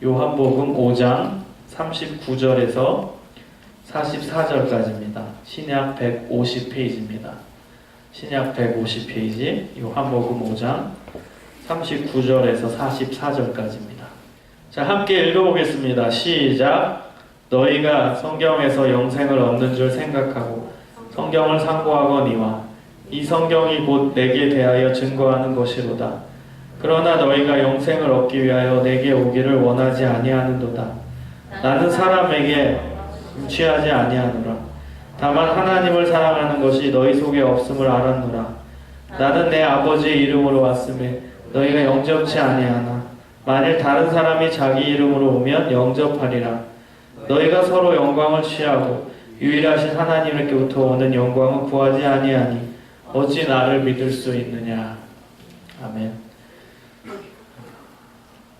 요한복음 5장 39절에서 44절까지입니다. 신약 150페이지입니다. 신약 150페이지 요한복음 5장 39절에서 44절까지입니다. 자, 함께 읽어보겠습니다. 시작. 너희가 성경에서 영생을 얻는 줄 생각하고 성경을 상고하거니와 이 성경이 곧 내게 대하여 증거하는 것이로다. 그러나 너희가 영생을 얻기 위하여 내게 오기를 원하지 아니하는도다. 나는 사람에게 취하지 아니하노라. 다만 하나님을 사랑하는 것이 너희 속에 없음을 알았노라. 나는 내 아버지의 이름으로 왔음에 너희가 영접치 아니하나. 만일 다른 사람이 자기 이름으로 오면 영접하리라. 너희가 서로 영광을 취하고 유일하신 하나님께로부터 오는 영광을 구하지 아니하니 어찌 나를 믿을 수 있느냐. 아멘.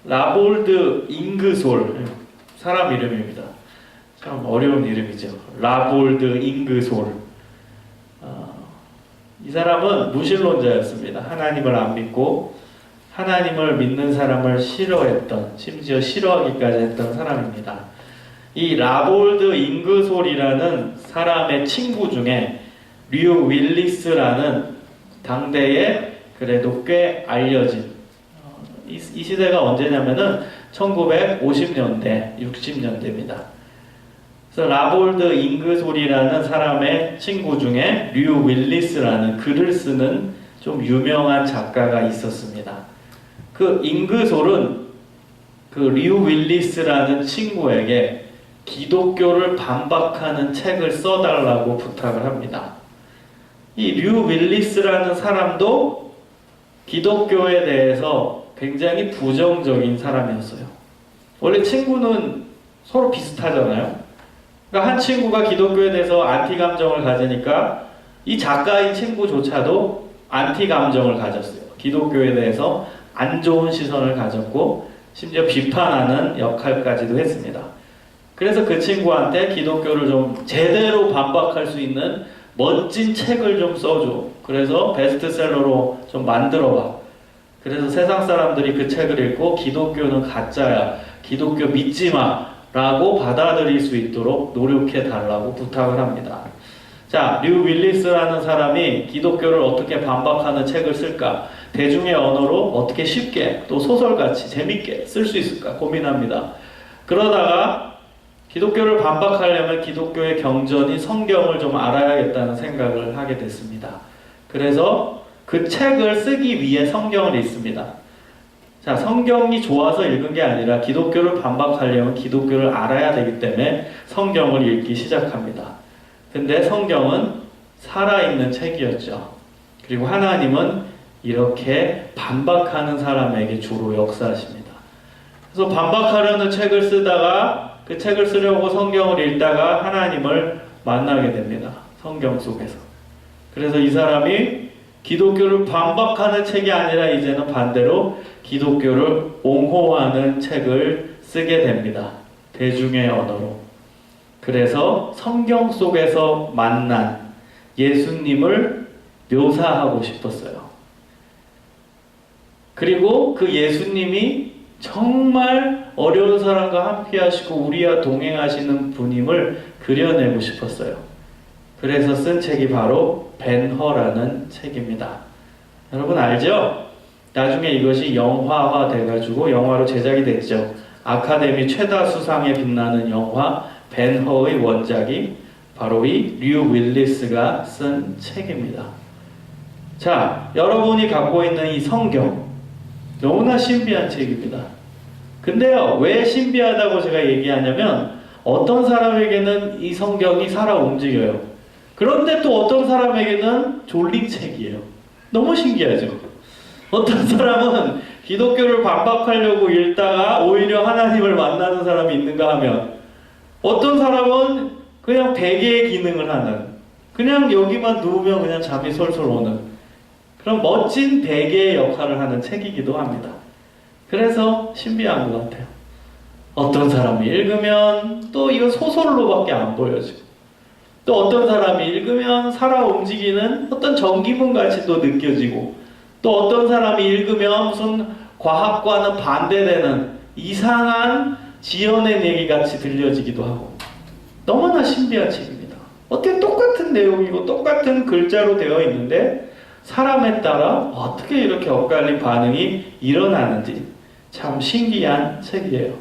라볼드 잉그솔, 사람 이름입니다. 참 어려운 이름이죠. 라볼드 잉그솔. 이 사람은 무신론자였습니다. 하나님을 안 믿고 하나님을 믿는 사람을 싫어했던, 심지어 싫어하기까지 했던 사람입니다. 이 라볼드 잉그솔이라는 사람의 친구 중에 류 윌리스라는 당대에 그래도 꽤 알려진, 이 시대가 언제냐면은 1950년대, 60년대입니다. 그래서 라볼드 잉그솔이라는 사람의 친구 중에 류 윌리스라는 글을 쓰는 좀 유명한 작가가 있었습니다. 그 잉그솔은 그 류 윌리스라는 친구에게 기독교를 반박하는 책을 써달라고 부탁을 합니다. 이 류 윌리스라는 사람도 기독교에 대해서 굉장히 부정적인 사람이었어요. 원래 친구는 서로 비슷하잖아요. 그러니까 한 친구가 기독교에 대해서 안티 감정을 가지니까 이 작가인 친구조차도 안티 감정을 가졌어요. 기독교에 대해서 안 좋은 시선을 가졌고 심지어 비판하는 역할까지도 했습니다. 그래서 그 친구한테 기독교를 좀 제대로 반박할 수 있는 멋진 책을 좀 써줘. 그래서 베스트셀러로 좀 만들어봐. 그래서 세상 사람들이 그 책을 읽고 기독교는 가짜야, 기독교 믿지 마 라고 받아들일 수 있도록 노력해 달라고 부탁을 합니다. 자, 류 윌리스라는 사람이 기독교를 어떻게 반박하는 책을 쓸까? 대중의 언어로 어떻게 쉽게 또 소설같이 재밌게 쓸 수 있을까 고민합니다. 그러다가 기독교를 반박하려면 기독교의 경전인 성경을 좀 알아야겠다는 생각을 하게 됐습니다. 그래서 그 책을 쓰기 위해 성경을 읽습니다. 자, 성경이 좋아서 읽은 게 아니라 기독교를 반박하려면 기독교를 알아야 되기 때문에 성경을 읽기 시작합니다. 근데 성경은 살아있는 책이었죠. 그리고 하나님은 이렇게 반박하는 사람에게 주로 역사하십니다. 그래서 반박하려는 책을 쓰다가 그 책을 쓰려고 성경을 읽다가 하나님을 만나게 됩니다. 성경 속에서. 그래서 이 사람이 기독교를 반박하는 책이 아니라 이제는 반대로 기독교를 옹호하는 책을 쓰게 됩니다. 대중의 언어로. 그래서 성경 속에서 만난 예수님을 묘사하고 싶었어요. 그리고 그 예수님이 정말 어려운 사람과 함께 하시고 우리와 동행하시는 분임을 그려내고 싶었어요. 그래서 쓴 책이 바로 벤허라는 책입니다. 여러분 알죠? 나중에 이것이 영화화 돼가지고 영화로 제작이 됐죠. 아카데미 최다 수상에 빛나는 영화 벤허의 원작이 바로 이 류 윌리스가 쓴 책입니다. 자, 여러분이 갖고 있는 이 성경 너무나 신비한 책입니다. 근데요, 왜 신비하다고 제가 얘기하냐면 어떤 사람에게는 이 성경이 살아 움직여요. 그런데 또 어떤 사람에게는 졸린 책이에요. 너무 신기하죠? 어떤 사람은 기독교를 반박하려고 읽다가 오히려 하나님을 만나는 사람이 있는가 하면 어떤 사람은 그냥 베개의 기능을 하는, 그냥 여기만 누우면 그냥 잠이 솔솔 오는 그런 멋진 베개의 역할을 하는 책이기도 합니다. 그래서 신비한 것 같아요. 어떤 사람이 읽으면 또 이거 소설로밖에 안 보여지고 또 어떤 사람이 읽으면 살아 움직이는 어떤 전기문 같이 또 느껴지고 또 어떤 사람이 읽으면 무슨 과학과는 반대되는 이상한 지어낸 얘기 같이 들려지기도 하고 너무나 신비한 책입니다. 어떻게 똑같은 내용이고 똑같은 글자로 되어 있는데 사람에 따라 어떻게 이렇게 엇갈린 반응이 일어나는지 참 신기한 책이에요.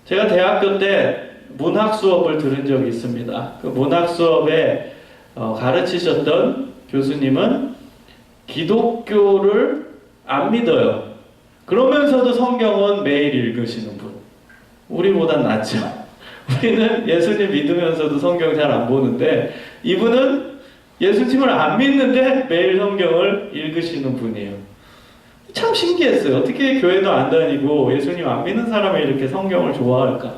제가 대학교 때 문학 수업을 들은 적이 있습니다. 그 문학 수업에 가르치셨던 교수님은 기독교를 안 믿어요. 그러면서도 성경은 매일 읽으시는 분. 우리보단 낫죠. 우리는 예수님 믿으면서도 성경 잘 안 보는데 이분은 예수님을 안 믿는데 매일 성경을 읽으시는 분이에요. 참 신기했어요. 어떻게 교회도 안 다니고 예수님 안 믿는 사람이 이렇게 성경을 좋아할까?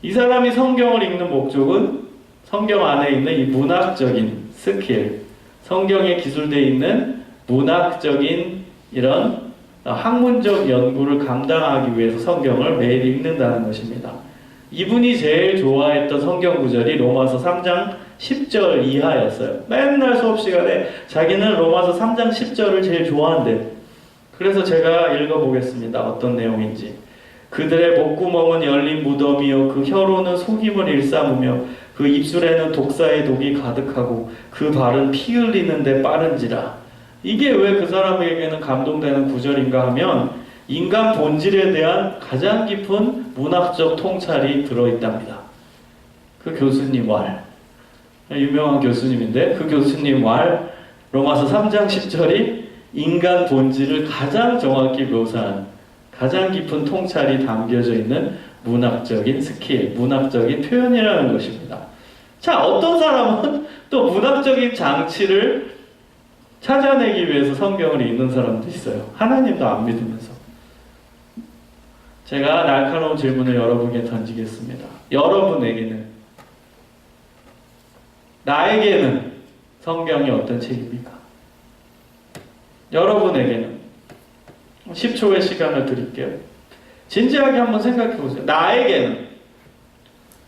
이 사람이 성경을 읽는 목적은 성경 안에 있는 이 문학적인 스킬, 성경에 기술되어 있는 문학적인 이런 학문적 연구를 감당하기 위해서 성경을 매일 읽는다는 것입니다. 이분이 제일 좋아했던 성경 구절이 로마서 3장 10절 이하였어요. 맨날 수업 시간에 자기는 로마서 3장 10절을 제일 좋아한대. 그래서 제가 읽어보겠습니다. 어떤 내용인지. 그들의 목구멍은 열린 무덤이요 그 혀로는 속임을 일삼으며 그 입술에는 독사의 독이 가득하고 그 발은 피 흘리는데 빠른지라. 이게 왜 그 사람에게는 감동되는 구절인가 하면 인간 본질에 대한 가장 깊은 문학적 통찰이 들어있답니다. 그 교수님 말, 유명한 교수님인데 그 교수님 말 로마서 3장 10절이 인간 본질을 가장 정확히 묘사한 가장 깊은 통찰이 담겨져 있는 문학적인 스킬, 문학적인 표현이라는 것입니다. 자, 어떤 사람은 또 문학적인 장치를 찾아내기 위해서 성경을 읽는 사람도 있어요. 하나님도 안 믿으면서. 제가 날카로운 질문을 여러분에게 던지겠습니다. 여러분에게는, 나에게는 성경이 어떤 책입니까? 여러분에게는 10초의 시간을 드릴게요. 진지하게 한번 생각해 보세요. 나에게는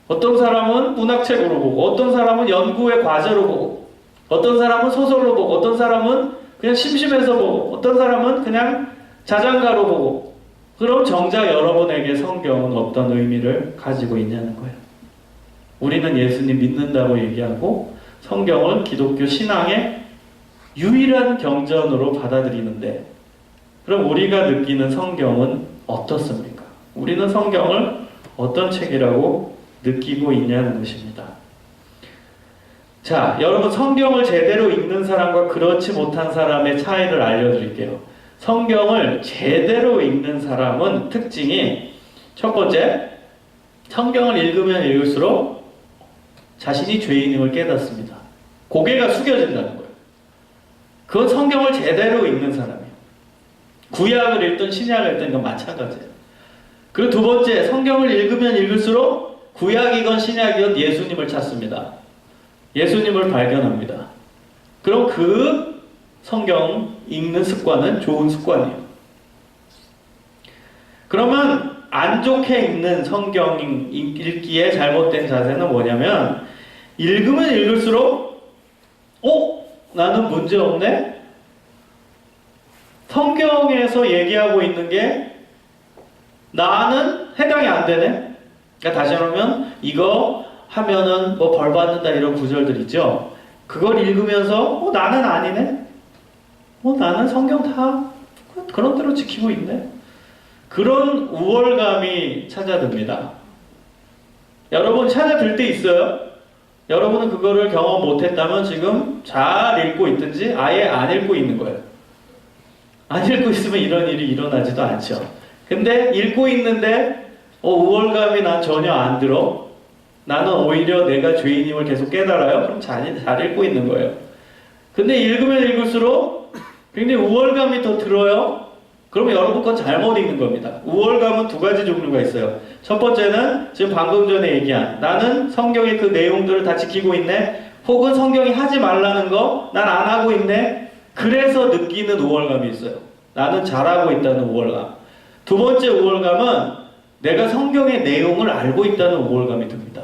어떤 사람은 문학책으로 보고 어떤 사람은 연구의 과제로 보고 어떤 사람은 소설로 보고 어떤 사람은 그냥 심심해서 보고 어떤 사람은 그냥 자장가로 보고 그럼 정작 여러분에게 성경은 어떤 의미를 가지고 있냐는 거예요. 우리는 예수님 믿는다고 얘기하고 성경을 기독교 신앙의 유일한 경전으로 받아들이는데 그럼 우리가 느끼는 성경은 어떻습니까? 우리는 성경을 어떤 책이라고 느끼고 있냐는 것입니다. 자, 여러분 성경을 제대로 읽는 사람과 그렇지 못한 사람의 차이를 알려드릴게요. 성경을 제대로 읽는 사람은 특징이 첫 번째, 성경을 읽으면 읽을수록 자신이 죄인임을 깨닫습니다. 고개가 숙여진다는 거예요. 그건 성경을 제대로 읽는 사람이에요. 구약을 읽든 신약을 읽든 이건 마찬가지예요. 그리고 두 번째, 성경을 읽으면 읽을수록 구약이건 신약이건 예수님을 찾습니다. 예수님을 발견합니다. 그럼 그 성경 읽는 습관은 좋은 습관이에요. 그러면 안 좋게 읽는 성경 읽기에 잘못된 자세는 뭐냐면 읽으면 읽을수록 나는 문제 없네? 성경에서 얘기하고 있는 게 나는 해당이 안 되네? 그러니까 다시 말하면 이거 하면은 뭐 벌 받는다 이런 구절들 있죠? 그걸 읽으면서 나는 아니네? 나는 성경 다 그런 대로 지키고 있네? 그런 우월감이 찾아듭니다. 여러분 찾아들 때 있어요? 여러분은 그거를 경험 못했다면 지금 잘 읽고 있든지 아예 안 읽고 있는 거예요. 안 읽고 있으면 이런 일이 일어나지도 않죠. 근데 읽고 있는데 우월감이 난 전혀 안 들어. 나는 오히려 내가 죄인임을 계속 깨달아요. 그럼 잘 읽고 있는 거예요. 근데 읽으면 읽을수록 굉장히 우월감이 더 들어요. 그러면 여러분 건 잘못 읽는 겁니다. 우월감은 두 가지 종류가 있어요. 첫 번째는 지금 방금 전에 얘기한 나는 성경의 그 내용들을 다 지키고 있네. 혹은 성경이 하지 말라는 거 난 안 하고 있네. 그래서 느끼는 우월감이 있어요. 나는 잘하고 있다는 우월감. 두 번째 우월감은 내가 성경의 내용을 알고 있다는 우월감이 듭니다.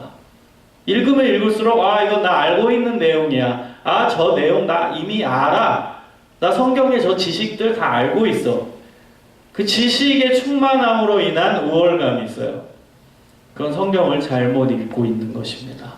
읽으면 읽을수록 이건 나 알고 있는 내용이야. 저 내용 나 이미 알아. 나 성경의 저 지식들 다 알고 있어. 그 지식의 충만함으로 인한 우월감이 있어요. 그건 성경을 잘못 읽고 있는 것입니다.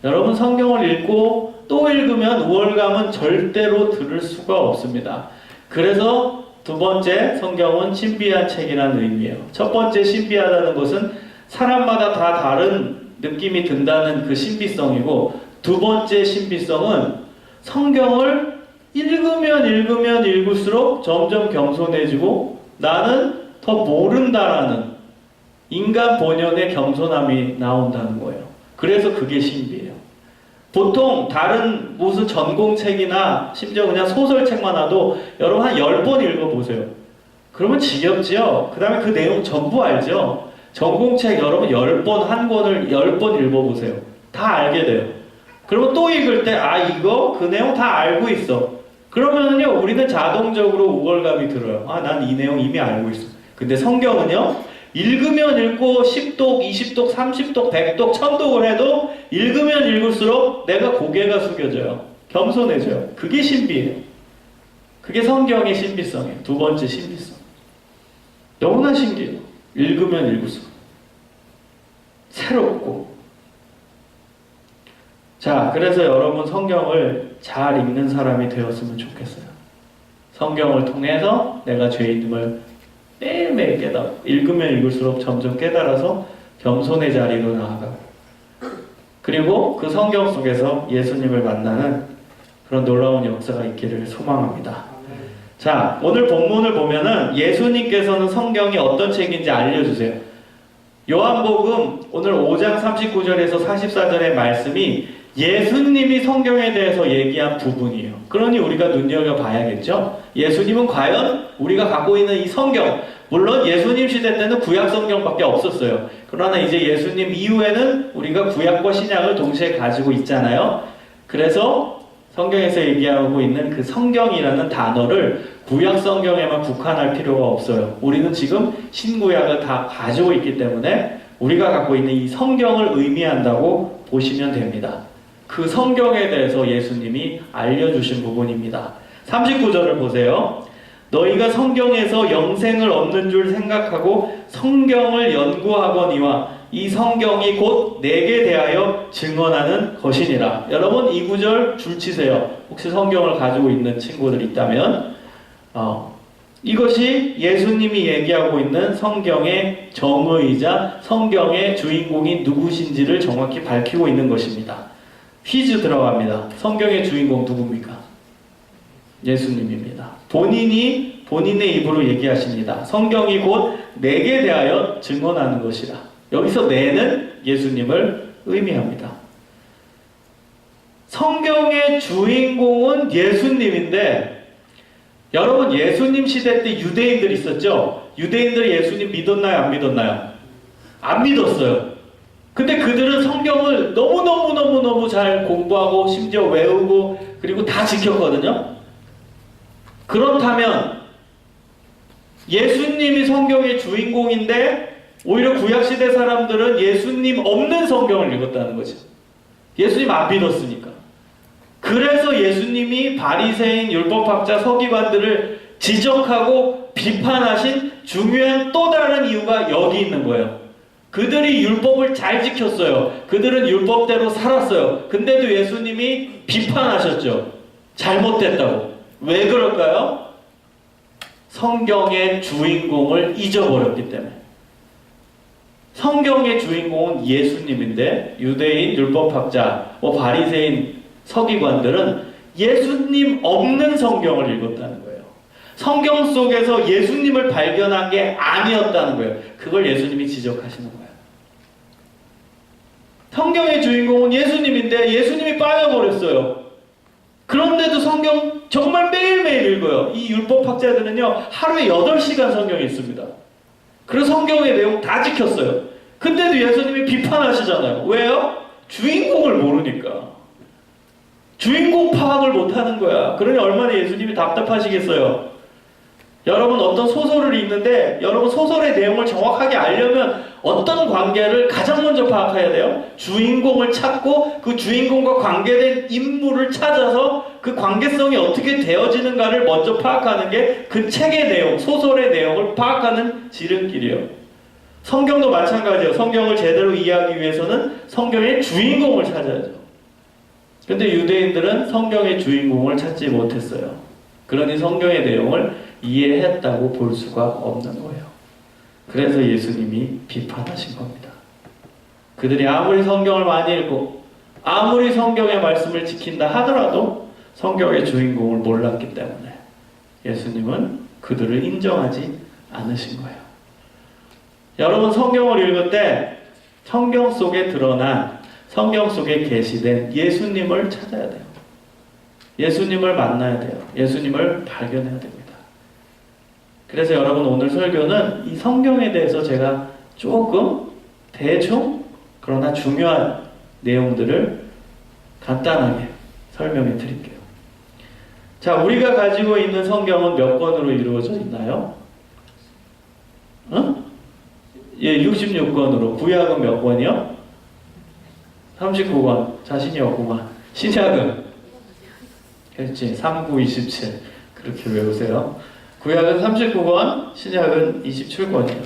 여러분, 성경을 읽고 또 읽으면 우월감은 절대로 들을 수가 없습니다. 그래서 두 번째, 성경은 신비한 책이라는 의미예요. 첫 번째, 신비하다는 것은 사람마다 다 다른 느낌이 든다는 그 신비성이고, 두 번째 신비성은 성경을 읽으면 읽을수록 점점 겸손해지고 나는 더 모른다라는 인간 본연의 겸손함이 나온다는 거예요. 그래서 그게 신비해요. 보통 다른 무슨 전공책이나 심지어 그냥 소설책만 와도 여러분 한 10번 읽어보세요. 그러면 지겹지요? 그 다음에 그 내용 전부 알죠? 전공책 여러분 10번, 한 권을 10번 읽어보세요. 다 알게 돼요. 그러면 또 읽을 때, 아, 이거? 그 내용 다 알고 있어. 그러면은요, 우리는 자동적으로 우월감이 들어요. 아, 난 이 내용 이미 알고 있어. 근데 성경은요, 읽으면 읽고 10독, 20독, 30독, 100독, 1000독을 해도 읽으면 읽을수록 내가 고개가 숙여져요. 겸손해져요. 그게 신비예요. 그게 성경의 신비성이에요. 두 번째 신비성. 너무나 신기해요. 읽으면 읽을수록. 새롭고. 자, 그래서 여러분 성경을 잘 읽는 사람이 되었으면 좋겠어요. 성경을 통해서 내가 죄인임을 매일매일 깨닫고 읽으면 읽을수록 점점 깨달아서 겸손의 자리로 나아가고, 그리고 그 성경 속에서 예수님을 만나는 그런 놀라운 역사가 있기를 소망합니다. 자, 오늘 본문을 보면은 예수님께서는 성경이 어떤 책인지 알려주세요. 요한복음 오늘 5장 39절에서 44절의 말씀이 예수님이 성경에 대해서 얘기한 부분이에요. 그러니 우리가 눈여겨봐야겠죠? 예수님은 과연 우리가 갖고 있는 이 성경, 물론 예수님 시대 때는 구약 성경밖에 없었어요. 그러나 이제 예수님 이후에는 우리가 구약과 신약을 동시에 가지고 있잖아요. 그래서 성경에서 얘기하고 있는 그 성경이라는 단어를 구약 성경에만 국한할 필요가 없어요. 우리는 지금 신구약을 다 가지고 있기 때문에 우리가 갖고 있는 이 성경을 의미한다고 보시면 됩니다. 그 성경에 대해서 예수님이 알려주신 부분입니다. 39절을 보세요. 너희가 성경에서 영생을 얻는 줄 생각하고 성경을 연구하거니와 이 성경이 곧 내게 대하여 증언하는 것이니라. 여러분, 이 구절 줄치세요. 혹시 성경을 가지고 있는 친구들 있다면 이것이 예수님이 얘기하고 있는 성경의 정의이자 성경의 주인공이 누구신지를 정확히 밝히고 있는 것입니다. 퀴즈 들어갑니다. 성경의 주인공 누굽니까? 예수님입니다. 본인이 본인의 입으로 얘기하십니다. 성경이 곧 내게 대하여 증언하는 것이라. 여기서 내는 예수님을 의미합니다. 성경의 주인공은 예수님인데, 여러분 예수님 시대 때 유대인들이 있었죠? 유대인들이 예수님 믿었나요? 안 믿었나요? 안 믿었어요. 근데 그들은 성경을 너무너무 잘 공부하고 심지어 외우고 그리고 다 지켰거든요. 그렇다면 예수님이 성경의 주인공인데 오히려 구약시대 사람들은 예수님 없는 성경을 읽었다는 거죠. 예수님 안 믿었으니까. 그래서 예수님이 바리새인 율법학자 서기관들을 지적하고 비판하신 중요한 또 다른 이유가 여기 있는 거예요. 그들이 율법을 잘 지켰어요. 그들은 율법대로 살았어요. 근데도 예수님이 비판하셨죠. 잘못됐다고. 왜 그럴까요? 성경의 주인공을 잊어버렸기 때문에. 성경의 주인공은 예수님인데 유대인 율법학자, 바리새인 서기관들은 예수님 없는 성경을 읽었다는 거예요. 성경 속에서 예수님을 발견한 게 아니었다는 거예요. 그걸 예수님이 지적하시는 거예요. 성경의 주인공은 예수님인데 예수님이 빠져버렸어요. 그런데도 성경 정말 매일매일 읽어요. 이 율법학자들은요, 하루에 8시간 성경이 있습니다. 그래서 성경의 내용 다 지켰어요. 근데도 예수님이 비판하시잖아요. 왜요? 주인공을 모르니까. 주인공 파악을 못하는 거야. 그러니 얼마나 예수님이 답답하시겠어요. 여러분 어떤 소설을 읽는데 여러분 소설의 내용을 정확하게 알려면 어떤 관계를 가장 먼저 파악해야 돼요? 주인공을 찾고 그 주인공과 관계된 인물을 찾아서 그 관계성이 어떻게 되어지는가를 먼저 파악하는 게 그 책의 내용, 소설의 내용을 파악하는 지름길이에요. 성경도 마찬가지예요. 성경을 제대로 이해하기 위해서는 성경의 주인공을 찾아야죠. 근데 유대인들은 성경의 주인공을 찾지 못했어요. 그러니 성경의 내용을 이해했다고 볼 수가 없는 거예요. 그래서 예수님이 비판하신 겁니다. 그들이 아무리 성경을 많이 읽고 아무리 성경의 말씀을 지킨다 하더라도 성경의 주인공을 몰랐기 때문에 예수님은 그들을 인정하지 않으신 거예요. 여러분 성경을 읽을 때 성경 속에 드러난 성경 속에 계시된 예수님을 찾아야 돼요. 예수님을 만나야 돼요. 예수님을 발견해야 됩니다. 그래서 여러분 오늘 설교는 이 성경에 대해서 제가 조금 대충 그러나 중요한 내용들을 간단하게 설명해 드릴게요. 자, 우리가 가지고 있는 성경은 몇 권으로 이루어져 있나요? 예, 66권으로. 구약은 몇 권이요? 39권. 자신이 없구만. 신약은? 그렇지. 3, 9, 27. 그렇게 외우세요. 구약은 39권, 신약은 27권이에요.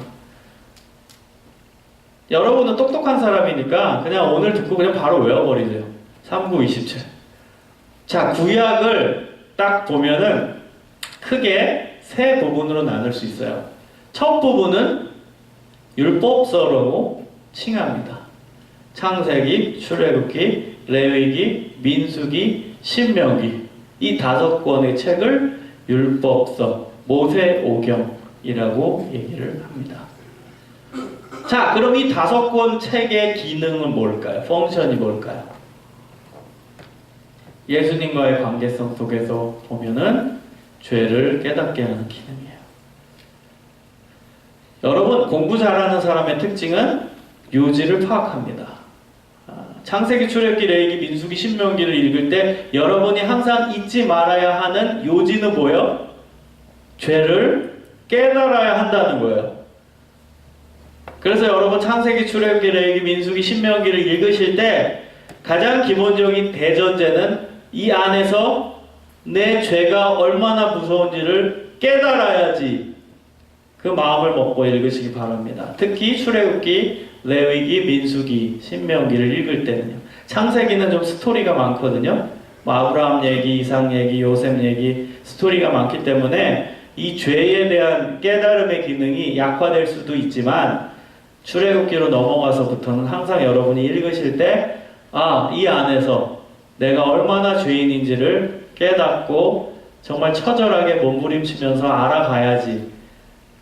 여러분은 똑똑한 사람이니까 그냥 오늘 듣고 그냥 바로 외워버리세요. 3, 9, 27. 자, 구약을 딱 보면은 크게 세 부분으로 나눌 수 있어요. 첫 부분은 율법서라고 칭합니다. 창세기, 출애굽기, 레위기, 민수기, 신명기 이 5권의 책을 율법서, 모세오경이라고 얘기를 합니다. 자, 그럼 이 5권 책의 기능은 뭘까요? 펑션이 뭘까요? 예수님과의 관계성 속에서 보면은 죄를 깨닫게 하는 기능이에요. 여러분 공부 잘하는 사람의 특징은 요지를 파악합니다. 창세기, 출애굽기, 레위기, 민수기, 신명기를 읽을 때 여러분이 항상 잊지 말아야 하는 요지는 뭐예요? 죄를 깨달아야 한다는 거예요. 그래서 여러분 창세기, 출애굽기, 레위기, 민수기, 신명기를 읽으실 때 가장 기본적인 대전제는 이 안에서 내 죄가 얼마나 무서운지를 깨달아야지 그 마음을 먹고 읽으시기 바랍니다. 특히 출애굽기, 레위기, 민수기, 신명기를 읽을 때는요. 창세기는 좀 스토리가 많거든요. 아브라함 얘기, 이삭 얘기, 요셉 얘기 스토리가 많기 때문에 이 죄에 대한 깨달음의 기능이 약화될 수도 있지만 출애굽기로 넘어가서부터는 항상 여러분이 읽으실 때 이 안에서 내가 얼마나 죄인인지를 깨닫고 정말 처절하게 몸부림치면서 알아가야지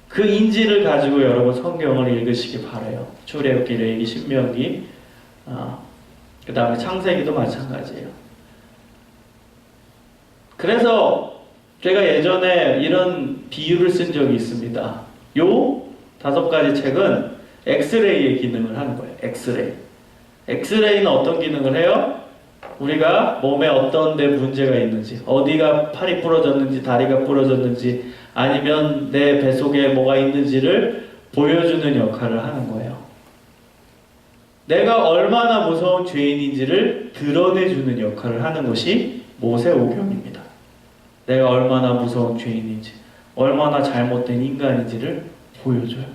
그 인지를 가지고 여러분 성경을 읽으시기 바라요. 출애굽기, 레위기, 신명기, 그 다음에 창세기도 마찬가지예요. 그래서 제가 예전에 이런 비유를 쓴 적이 있습니다. 요 5가지 책은 엑스레이의 기능을 하는 거예요. 엑스레이는 어떤 기능을 해요? 우리가 몸에 어떤 데 문제가 있는지, 어디가 팔이 부러졌는지, 다리가 부러졌는지, 아니면 내 뱃속에 뭐가 있는지를 보여주는 역할을 하는 거예요. 내가 얼마나 무서운 죄인인지를 드러내주는 역할을 하는 것이 모세오경입니다. 내가 얼마나 무서운 죄인인지, 얼마나 잘못된 인간인지를 보여줘요.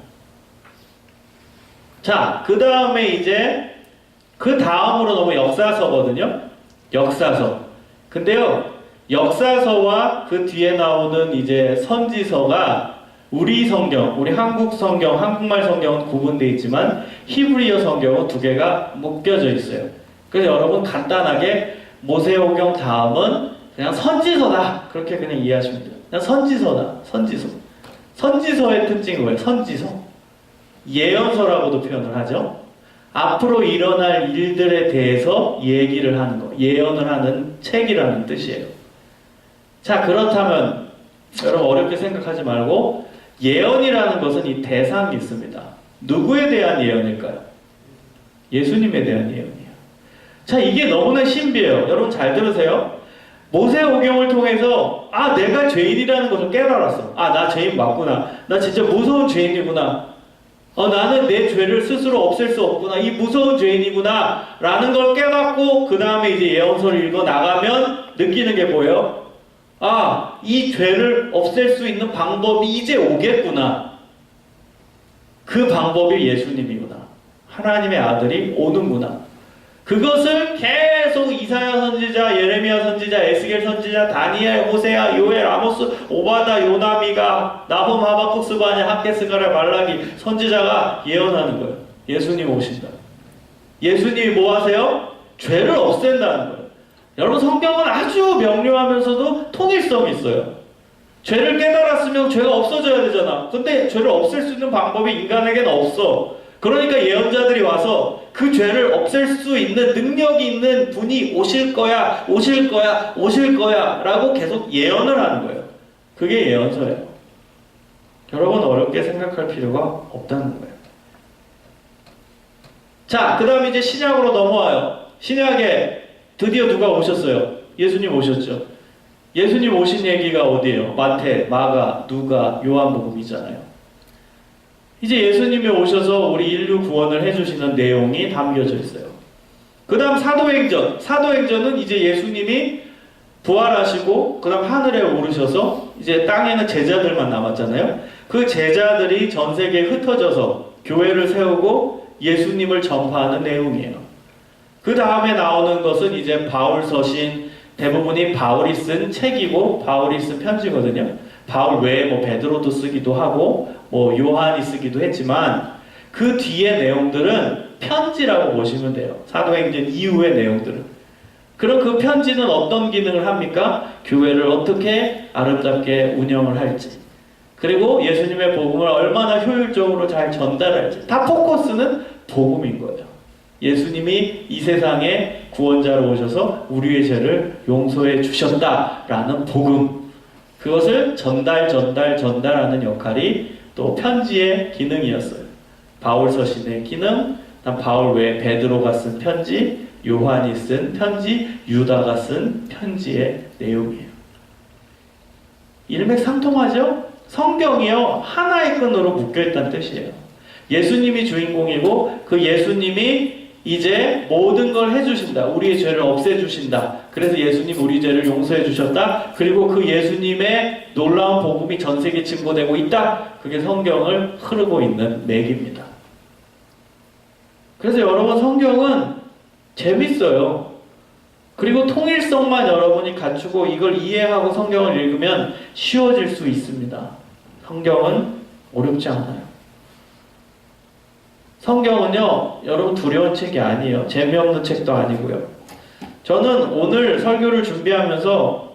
자, 그 다음에 이제 그 다음으로 너무 역사서거든요. 역사서. 근데요, 역사서와 그 뒤에 나오는 이제 선지서가 우리 성경, 우리 한국 성경, 한국말 성경은 구분되어 있지만 히브리어 성경은 2개가 묶여져 있어요. 그래서 여러분 간단하게 모세오경 다음은 그냥 선지서다. 그렇게 그냥 이해하시면 돼요. 그냥 선지서다. 선지서. 선지서의 특징이 뭐예요? 선지서. 예언서라고도 표현을 하죠. 앞으로 일어날 일들에 대해서 얘기를 하는 거. 예언을 하는 책이라는 뜻이에요. 자, 그렇다면 여러분 어렵게 생각하지 말고 예언이라는 것은 이 대상이 있습니다. 누구에 대한 예언일까요? 예수님에 대한 예언이에요. 자, 이게 너무나 신비해요. 여러분 잘 들으세요. 모세오경을 통해서 내가 죄인이라는 것을 깨달았어. 나 죄인 맞구나. 나 진짜 무서운 죄인이구나. 나는 내 죄를 스스로 없앨 수 없구나. 이 무서운 죄인이구나. 라는 걸 깨닫고 그 다음에 이제 예언서를 읽어 나가면 느끼는 게 뭐예요? 이 죄를 없앨 수 있는 방법이 이제 오겠구나. 그 방법이 예수님이구나. 하나님의 아들이 오는구나. 그것을 계속 이사야 선지자, 예레미야 선지자, 에스겔 선지자, 다니엘, 호세아, 요엘, 아모스, 오바다, 요나미가, 나훔, 하박국, 스바냐, 학개스가랴, 말라기 선지자가 예언하는 거예요. 예수님 오신다. 예수님이 뭐 하세요? 죄를 없앤다는 거예요. 여러분, 성경은 아주 명료하면서도 통일성이 있어요. 죄를 깨달았으면 죄가 없어져야 되잖아. 근데 죄를 없앨 수 있는 방법이 인간에게는 없어. 그러니까 예언자들이 와서 그 죄를 없앨 수 있는 능력이 있는 분이 오실 거야, 오실 거야, 오실 거야 라고 계속 예언을 하는 거예요. 그게 예언서예요. 여러분, 어렵게 생각할 필요가 없다는 거예요. 자, 그 다음 이제 신약으로 넘어와요. 신약에 드디어 누가 오셨어요? 예수님 오셨죠. 예수님 오신 얘기가 어디예요? 마태, 마가, 누가, 요한복음이잖아요. 이제 예수님이 오셔서 우리 인류 구원을 해주시는 내용이 담겨져 있어요. 그 다음 사도행전. 사도행전은 이제 예수님이 부활하시고 그 다음 하늘에 오르셔서 이제 땅에는 제자들만 남았잖아요. 그 제자들이 전 세계에 흩어져서 교회를 세우고 예수님을 전파하는 내용이에요. 그 다음에 나오는 것은 이제 바울 서신, 대부분이 바울이 쓴 책이고 바울이 쓴 편지거든요. 바울 외에 뭐 베드로도 쓰기도 하고 뭐 요한이 쓰기도 했지만 그 뒤의 내용들은 편지라고 보시면 돼요. 사도행전 이후의 내용들은. 그럼 그 편지는 어떤 기능을 합니까? 교회를 어떻게 아름답게 운영을 할지, 그리고 예수님의 복음을 얼마나 효율적으로 잘 전달할지, 다 포커스는 복음인 거예요. 예수님이 이 세상에 구원자로 오셔서 우리의 죄를 용서해 주셨다라는 복음, 그것을 전달하는 역할이 또 편지의 기능이었어요. 바울 서신의 기능, 바울 외에 베드로가 쓴 편지, 요한이 쓴 편지, 유다가 쓴 편지의 내용이에요. 일맥상통하죠? 성경이요, 하나의 끈으로 묶여있다는 뜻이에요. 예수님이 주인공이고 그 예수님이 이제 모든 걸 해주신다. 우리의 죄를 없애주신다. 그래서 예수님 우리 죄를 용서해 주셨다. 그리고 그 예수님의 놀라운 복음이 전 세계에 증거되고 있다. 그게 성경을 흐르고 있는 맥입니다. 그래서 여러분, 성경은 재밌어요. 그리고 통일성만 여러분이 갖추고 이걸 이해하고 성경을 읽으면 쉬워질 수 있습니다. 성경은 어렵지 않아요. 성경은요, 여러분 두려운 책이 아니에요. 재미없는 책도 아니고요. 저는 오늘 설교를 준비하면서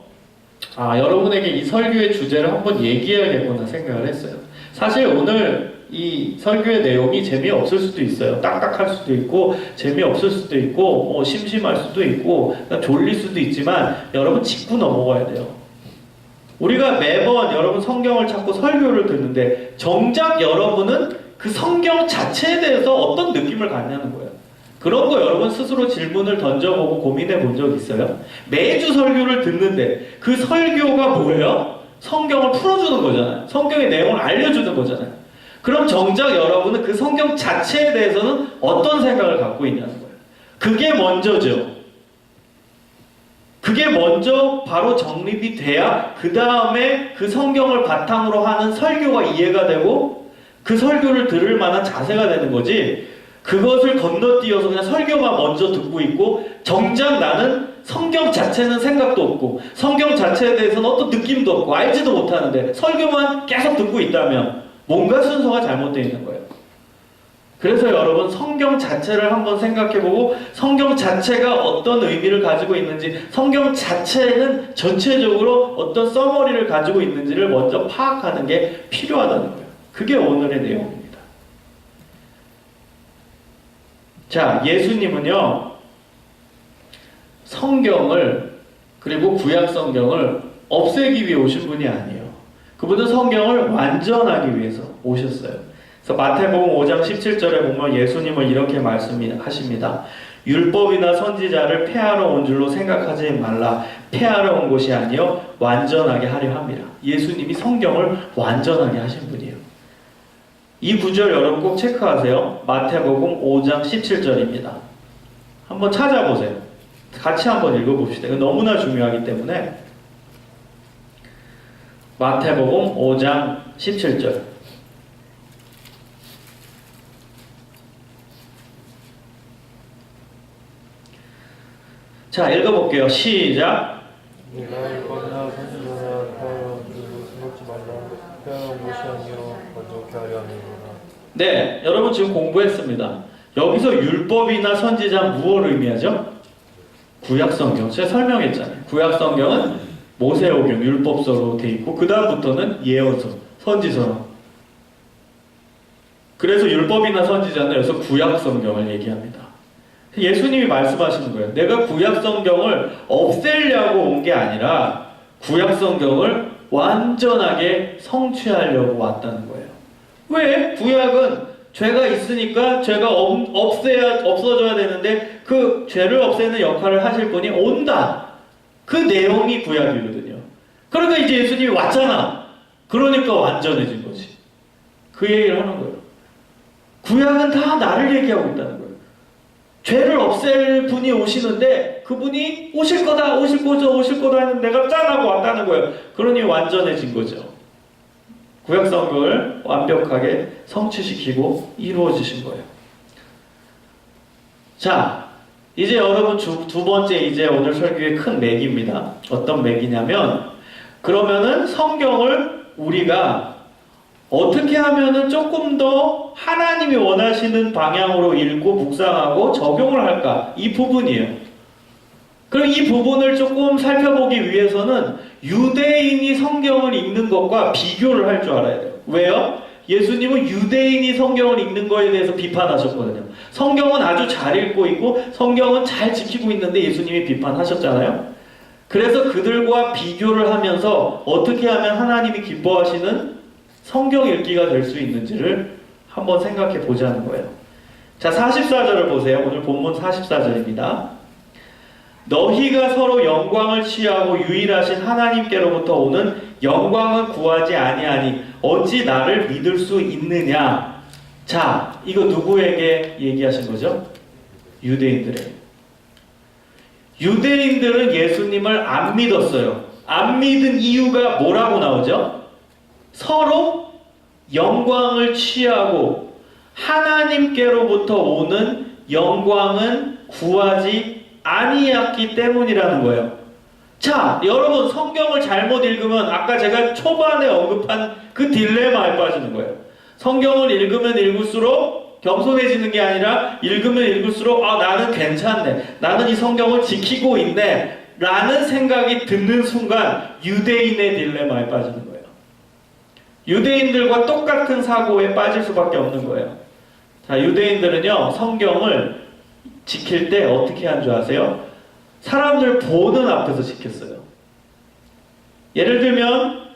여러분에게 이 설교의 주제를 한번 얘기해야겠구나 생각을 했어요. 사실 오늘 이 설교의 내용이 재미없을 수도 있어요. 딱딱할 수도 있고 재미없을 수도 있고 심심할 수도 있고 졸릴 수도 있지만 여러분 짚고 넘어가야 돼요. 우리가 매번 여러분 성경을 찾고 설교를 듣는데 정작 여러분은 그 성경 자체에 대해서 어떤 느낌을 갖냐는 거예요. 그런 거 여러분 스스로 질문을 던져보고 고민해 본 적 있어요? 매주 설교를 듣는데 그 설교가 뭐예요? 성경을 풀어주는 거잖아요. 성경의 내용을 알려주는 거잖아요. 그럼 정작 여러분은 그 성경 자체에 대해서는 어떤 생각을 갖고 있냐는 거예요. 그게 먼저죠. 그게 먼저 바로 정립이 돼야 그 다음에 그 성경을 바탕으로 하는 설교가 이해가 되고 그 설교를 들을 만한 자세가 되는 거지, 그것을 건너뛰어서 그냥 설교만 먼저 듣고 있고 정작 나는 성경 자체는 생각도 없고 성경 자체에 대해서는 어떤 느낌도 없고 알지도 못하는데 설교만 계속 듣고 있다면 뭔가 순서가 잘못되어 있는 거예요. 그래서 여러분 성경 자체를 한번 생각해보고 성경 자체가 어떤 의미를 가지고 있는지, 성경 자체는 전체적으로 어떤 서머리를 가지고 있는지를 먼저 파악하는 게 필요하다는 거예요. 그게 오늘의 내용입니다. 자, 예수님은요, 성경을, 그리고 구약 성경을 없애기 위해 오신 분이 아니에요. 그분은 성경을 완전하기 위해서 오셨어요. 그래서 마태복음 5장 17절에 보면 예수님은 이렇게 말씀하십니다. 율법이나 선지자를 폐하러 온 줄로 생각하지 말라. 폐하러 온 것이 아니요 완전하게 하려 함이라. 예수님이 성경을 완전하게 하신 분이에요. 이 구절 여러분 꼭 체크하세요. 마태복음 5장 17절입니다. 한번 찾아보세요. 같이 한번 읽어봅시다. 이거 너무나 중요하기 때문에. 마태복음 5장 17절. 자, 읽어볼게요. 시작. 네가 율법이나 선지자나 폐하러 온 줄로 생각지 말라. 폐하러 온 것이 아니요 완전케 하려 함이로라. 네, 여러분 지금 공부했습니다. 여기서 율법이나 선지자 무엇을 의미하죠? 구약성경. 제가 설명했잖아요. 구약성경은 모세오경, 율법서로 돼 있고 그 다음부터는 예언서, 선지서로. 그래서 율법이나 선지자는 여기서 구약성경을 얘기합니다. 예수님이 말씀하시는 거예요. 내가 구약성경을 없애려고 온 게 아니라 구약성경을 완전하게 성취하려고 왔다는 거예요. 왜? 구약은 죄가 있으니까 죄가 없어져야 되는데 그 죄를 없애는 역할을 하실 분이 온다. 그 내용이 구약이거든요. 그러니까 이제 예수님이 왔잖아. 그러니까 완전해진 거지. 그 얘기를 하는 거예요. 구약은 다 나를 얘기하고 있다는 거예요. 죄를 없앨 분이 오시는데 그분이 오실 거다 하는 내가 짠하고 왔다는 거예요. 그러니 완전해진 거죠. 구약성경을 완벽하게 성취시키고 이루어지신 거예요. 자, 이제 여러분 두 번째 이제 오늘 설교의 큰 맥입니다. 어떤 맥이냐면 그러면은 성경을 우리가 어떻게 하면은 조금 더 하나님이 원하시는 방향으로 읽고 묵상하고 적용을 할까? 이 부분이에요. 그럼 이 부분을 조금 살펴보기 위해서는 유대인이 성경을 읽는 것과 비교를 할 줄 알아야 돼요. 왜요? 예수님은 유대인이 성경을 읽는 거에 대해서 비판하셨거든요. 성경은 아주 잘 읽고 있고 성경은 잘 지키고 있는데 예수님이 비판하셨잖아요. 그래서 그들과 비교를 하면서 어떻게 하면 하나님이 기뻐하시는 성경 읽기가 될 수 있는지를 한번 생각해 보자는 거예요. 자, 44절을 보세요. 오늘 본문 44절입니다. 너희가 서로 영광을 취하고 유일하신 하나님께로부터 오는 영광은 구하지 아니하니 어찌 나를 믿을 수 있느냐. 자, 이거 누구에게 얘기하신 거죠? 유대인들에게. 유대인들은 예수님을 안 믿었어요. 안 믿은 이유가 뭐라고 나오죠? 서로 영광을 취하고 하나님께로부터 오는 영광은 구하지 아니했기 때문이라는 거예요. 자, 여러분 성경을 잘못 읽으면 아까 제가 초반에 언급한 그 딜레마에 빠지는 거예요. 성경을 읽으면 읽을수록 겸손해지는 게 아니라 읽으면 읽을수록 나는 괜찮네. 나는 이 성경을 지키고 있네. 라는 생각이 드는 순간 유대인의 딜레마에 빠지는 거예요. 유대인들과 똑같은 사고에 빠질 수밖에 없는 거예요. 자, 유대인들은요, 성경을 지킬 때 어떻게 한 줄 아세요? 사람들 보는 앞에서 지켰어요. 예를 들면,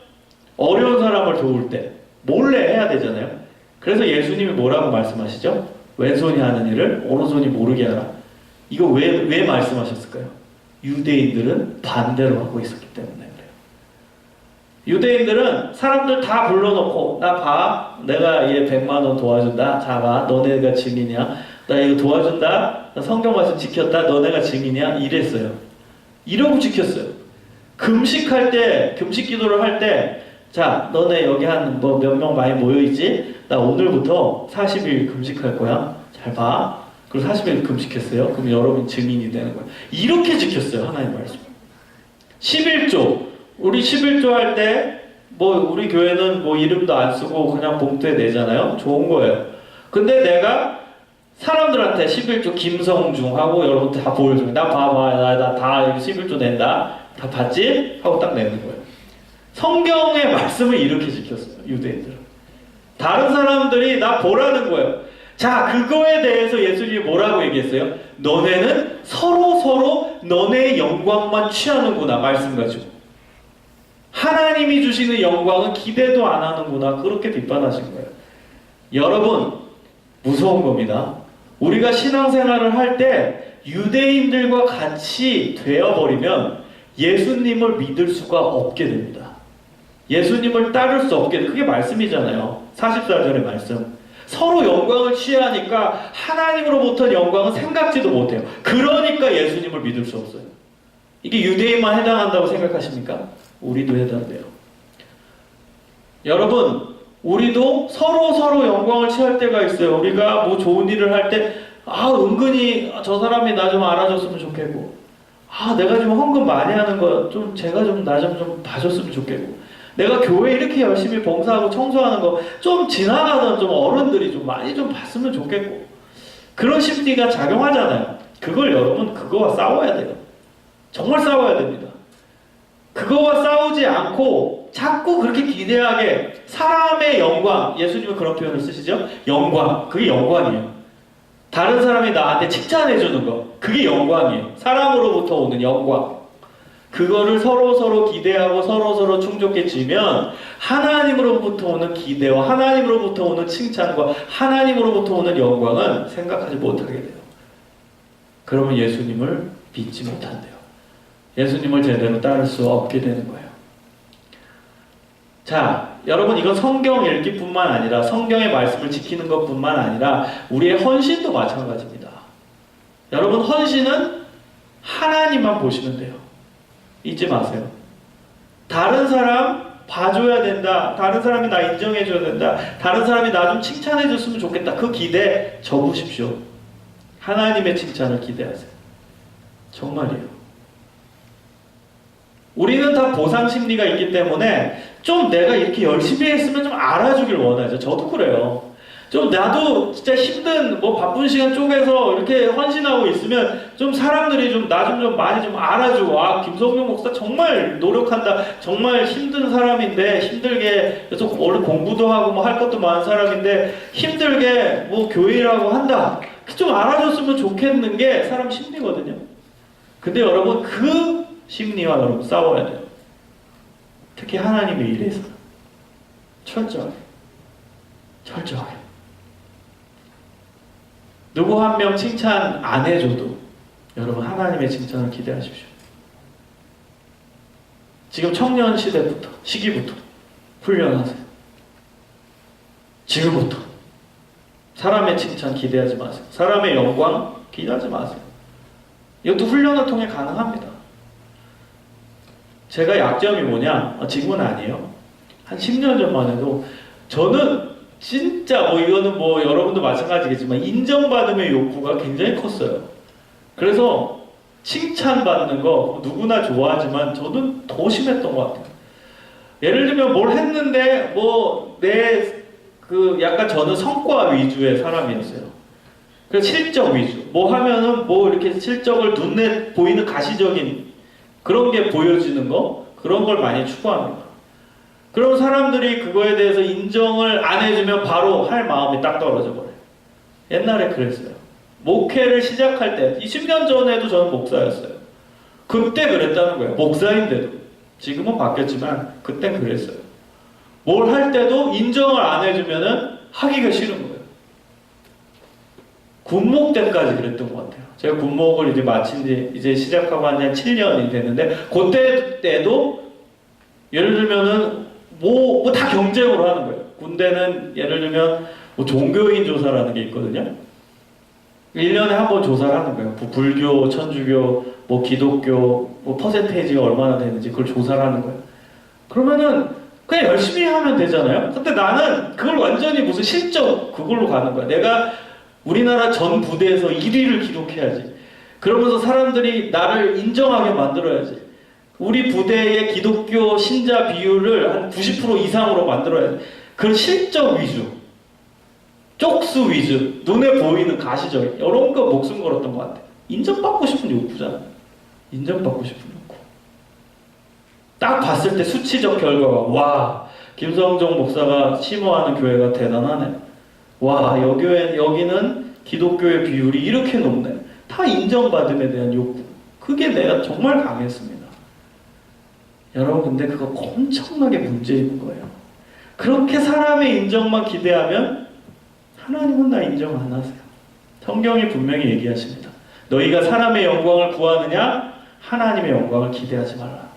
어려운 사람을 도울 때, 몰래 해야 되잖아요. 그래서 예수님이 뭐라고 말씀하시죠? 왼손이 하는 일을 오른손이 모르게 하라. 이거 왜 말씀하셨을까요? 유대인들은 반대로 하고 있었기 때문에. 유대인들은 사람들 다 불러놓고 나 봐, 내가 얘 100만 원 도와준다. 자 봐, 너네가 증인이야. 나 이거 도와준다. 나 성경 말씀 지켰다. 너네가 증인이야. 이랬어요. 이러고 지켰어요. 금식할 때, 금식 기도를 할 때, 자, 너네 여기 한 몇 명 많이 모여있지? 나 오늘부터 40일 금식할 거야. 잘 봐. 그리고 40일 금식했어요. 그럼 여러분 증인이 되는 거야. 이렇게 지켰어요. 하나님 말씀. 11조. 우리 11조 할 때 우리 교회는 이름도 안 쓰고 그냥 봉투에 내잖아요. 좋은 거예요. 근데 내가 사람들한테 11조 김성중하고 여러분 다 보여줘요. 나 봐봐. 나 다 11조 낸다. 다 봤지? 하고 딱 내는 거예요. 성경의 말씀을 이렇게 지켰어요. 유대인들은. 다른 사람들이 나 보라는 거예요. 자, 그거에 대해서 예수님이 뭐라고 얘기했어요? 너네는 서로 너네의 영광만 취하는구나. 말씀 가지고. 하나님이 주시는 영광은 기대도 안 하는구나. 그렇게 비판하신 거예요. 여러분, 무서운 겁니다. 우리가 신앙생활을 할 때 유대인들과 같이 되어버리면 예수님을 믿을 수가 없게 됩니다. 예수님을 따를 수 없게 돼요. 그게 말씀이잖아요. 44절의 말씀. 서로 영광을 취하니까 하나님으로부터 영광은 생각지도 못해요. 그러니까 예수님을 믿을 수 없어요. 이게 유대인만 해당한다고 생각하십니까? 우리도 해당돼요. 여러분, 우리도 서로 영광을 취할 때가 있어요. 우리가 뭐 좋은 일을 할 때, 은근히 저 사람이 나 좀 알아줬으면 좋겠고, 내가 좀 헌금 많이 하는 거, 좀 제가 좀 나 좀 봐줬으면 좋겠고, 내가 교회 이렇게 열심히 봉사하고 청소하는 거, 좀 지나가던 좀 어른들이 좀 많이 좀 봤으면 좋겠고, 그런 심리가 작용하잖아요. 그걸 여러분, 그거와 싸워야 돼요. 정말 싸워야 됩니다. 그거와 싸우지 않고 자꾸 그렇게 기대하게 사람의 영광, 예수님은 그런 표현을 쓰시죠? 영광, 그게 영광이에요. 다른 사람이 나한테 칭찬해주는 거, 그게 영광이에요. 사람으로부터 오는 영광. 그거를 서로 기대하고 서로 충족해지면 하나님으로부터 오는 기대와 하나님으로부터 오는 칭찬과 하나님으로부터 오는 영광은 생각하지 못하게 돼요. 그러면 예수님을 믿지 못한대요. 예수님을 제대로 따를 수 없게 되는 거예요. 자, 여러분, 이건 성경 읽기뿐만 아니라 성경의 말씀을 지키는 것뿐만 아니라 우리의 헌신도 마찬가지입니다. 여러분, 헌신은 하나님만 보시면 돼요. 잊지 마세요. 다른 사람 봐줘야 된다. 다른 사람이 나 인정해줘야 된다. 다른 사람이 나 좀 칭찬해줬으면 좋겠다. 그 기대 접으십시오. 하나님의 칭찬을 기대하세요. 정말이에요. 우리는 다 보상 심리가 있기 때문에 좀 내가 이렇게 열심히 했으면 좀 알아주길 원하죠. 저도 그래요. 좀 나도 진짜 힘든 바쁜 시간 쪼개서 이렇게 헌신하고 있으면 좀 사람들이 좀 나 좀 많이 좀 알아주고, 김성용 목사 정말 노력한다. 정말 힘든 사람인데 힘들게 그래서 원래 공부도 하고 할 것도 많은 사람인데 힘들게 교회라고 한다. 좀 알아줬으면 좋겠는 게 사람 심리거든요. 근데 여러분, 그 심리와 여러분 싸워야 돼요. 특히 하나님의 일에서 철저하게. 누구 한 명 칭찬 안 해줘도 여러분 하나님의 칭찬을 기대하십시오. 지금 청년 시기부터 훈련하세요. 지금부터 사람의 칭찬 기대하지 마세요. 사람의 영광 기대하지 마세요. 이것도 훈련을 통해 가능합니다. 제가 약점이 뭐냐? 지금은 아니에요. 한 10년 전만 해도 저는 진짜 이거는 여러분도 마찬가지겠지만 인정받음의 욕구가 굉장히 컸어요. 그래서 칭찬받는 거 누구나 좋아하지만 저는 더 심했던 것 같아요. 예를 들면 뭘 했는데 약간 저는 성과 위주의 사람이었어요. 그래서 실적 위주. 하면은 이렇게 실적을 눈에 보이는 가시적인 그런 게 보여지는 거, 그런 걸 많이 추구합니다. 그럼 사람들이 그거에 대해서 인정을 안 해주면 바로 할 마음이 딱 떨어져 버려요. 옛날에 그랬어요. 목회를 시작할 때, 20년 전에도 저는 목사였어요. 그때 그랬다는 거예요. 목사인데도. 지금은 바뀌었지만 그땐 그랬어요. 뭘 할 때도 인정을 안 해주면은 하기가 싫은 거예요. 군목 때까지 그랬던 것 같아요. 제가 군목을 이제 마친 지 이제 시작하고 한 7년이 됐는데 그때도 예를 들면은 다 경쟁으로 하는 거예요. 군대는 예를 들면 종교인 조사라는 게 있거든요. 1년에 한 번 조사를 하는 거예요. 불교, 천주교, 기독교, 퍼센테이지가 얼마나 되는지 그걸 조사를 하는 거예요. 그러면은 그냥 열심히 하면 되잖아요. 근데 나는 그걸 완전히 무슨 실적 그걸로 가는 거야. 내가 우리나라 전 부대에서 1위를 기록해야지. 그러면서 사람들이 나를 인정하게 만들어야지. 우리 부대의 기독교 신자 비율을 한 90% 이상으로 만들어야지. 그런 실적 위주, 쪽수 위주, 눈에 보이는 가시적인 이런 거 목숨 걸었던 것 같아요. 인정받고 싶은 욕구잖아요. 인정받고 싶은 욕구. 딱 봤을 때 수치적 결과가 와, 김성종 목사가 심호하는 교회가 대단하네. 와, 여기는 기독교의 비율이 이렇게 높네. 다 인정받음에 대한 욕구. 그게 내가 정말 강했습니다. 여러분, 근데 그거 엄청나게 문제 있는 거예요. 그렇게 사람의 인정만 기대하면 하나님은 나 인정 안 하세요. 성경이 분명히 얘기하십니다. 너희가 사람의 영광을 구하느냐? 하나님의 영광을 기대하지 말라.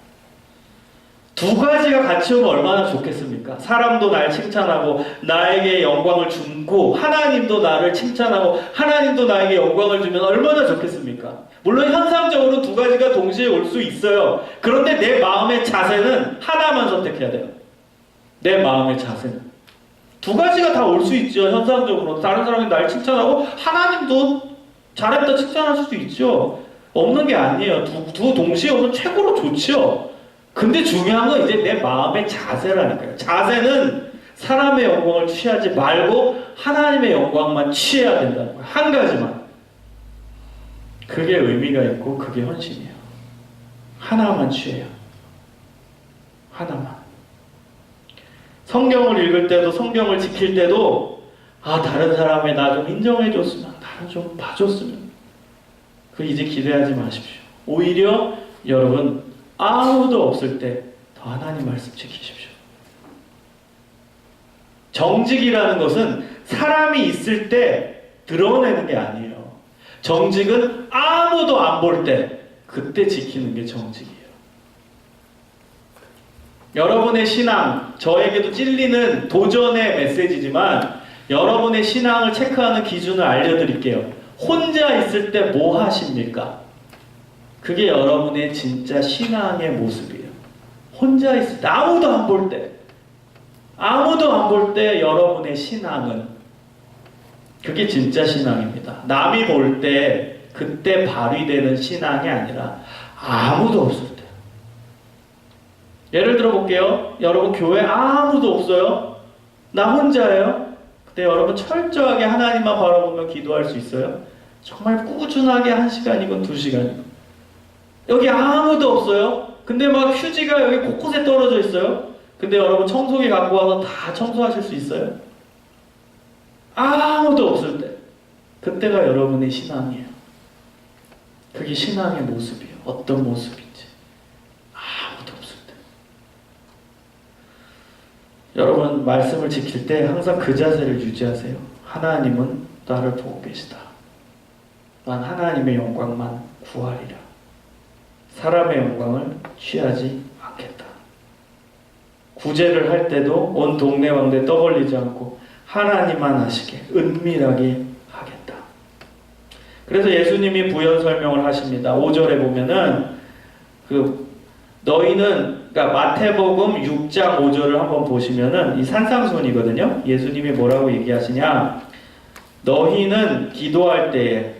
두 가지가 같이 오면 얼마나 좋겠습니까? 사람도 날 칭찬하고 나에게 영광을 주고 하나님도 나를 칭찬하고 하나님도 나에게 영광을 주면 얼마나 좋겠습니까? 물론 현상적으로 두 가지가 동시에 올 수 있어요. 그런데 내 마음의 자세는 하나만 선택해야 돼요. 내 마음의 자세는. 두 가지가 다 올 수 있죠. 현상적으로. 다른 사람이 날 칭찬하고 하나님도 잘했다 칭찬할 수도 있죠. 없는 게 아니에요. 두 동시에 오면 최고로 좋죠. 근데 중요한 건 이제 내 마음의 자세라니까요. 자세는 사람의 영광을 취하지 말고 하나님의 영광만 취해야 된다는 거예요. 한 가지만. 그게 의미가 있고 그게 헌신이에요. 하나만 취해요. 하나만. 성경을 읽을 때도 성경을 지킬 때도 다른 사람의 나 좀 인정해줬으면 나를 좀 봐줬으면 그 이제 기대하지 마십시오. 오히려 여러분 아무도 없을 때 더 하나님 말씀 지키십시오. 정직이라는 것은 사람이 있을 때 드러내는 게 아니에요. 정직은 아무도 안 볼 때 그때 지키는 게 정직이에요. 여러분의 신앙, 저에게도 찔리는 도전의 메시지지만 여러분의 신앙을 체크하는 기준을 알려드릴게요. 혼자 있을 때 뭐 하십니까? 그게 여러분의 진짜 신앙의 모습이에요. 혼자 있을 때, 아무도 안 볼 때, 아무도 안 볼 때 여러분의 신앙은 그게 진짜 신앙입니다. 남이 볼 때 그때 발휘되는 신앙이 아니라 아무도 없을 때. 예를 들어 볼게요. 여러분 교회 아무도 없어요. 나 혼자예요. 그때 여러분 철저하게 하나님만 바라보며 기도할 수 있어요? 정말 꾸준하게 1시간이건 2시간이건. 여기 아무도 없어요. 근데 막 휴지가 여기 곳곳에 떨어져 있어요. 근데 여러분 청소기 갖고 와서 다 청소하실 수 있어요? 아무도 없을 때. 그때가 여러분의 신앙이에요. 그게 신앙의 모습이에요. 어떤 모습인지. 아무도 없을 때. 여러분 말씀을 지킬 때 항상 그 자세를 유지하세요. 하나님은 나를 보고 계시다. 난 하나님의 영광만 구하리라. 사람의 영광을 취하지 않겠다. 구제를 할 때도 온 동네방네 떠벌리지 않고 하나님만 하시게 은밀하게 하겠다. 그래서 예수님이 부연 설명을 하십니다. 5절에 보면은 너희는 그러니까 마태복음 6장 5절을 한번 보시면은 이 산상수훈이거든요. 예수님이 뭐라고 얘기하시냐? 너희는 기도할 때에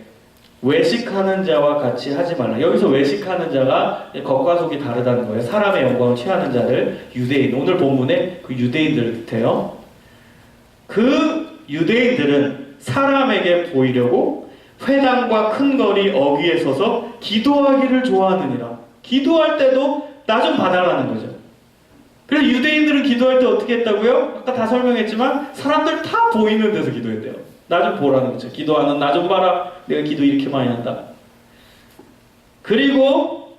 외식하는 자와 같이 하지 말라. 여기서 외식하는 자가 겉과 속이 다르다는 거예요. 사람의 영광을 취하는 자를 유대인, 오늘 본문에 그 유대인들 같아요. 그 유대인들은 사람에게 보이려고 회당과 큰 거리 어귀에 서서 기도하기를 좋아하느니라. 기도할 때도 나 좀 봐달라는 거죠. 그래서 유대인들은 기도할 때 어떻게 했다고요? 아까 다 설명했지만 사람들 다 보이는 데서 기도했대요. 나 좀 보라는 거죠. 기도하는 나 좀 봐라. 내가 기도 이렇게 많이 한다. 그리고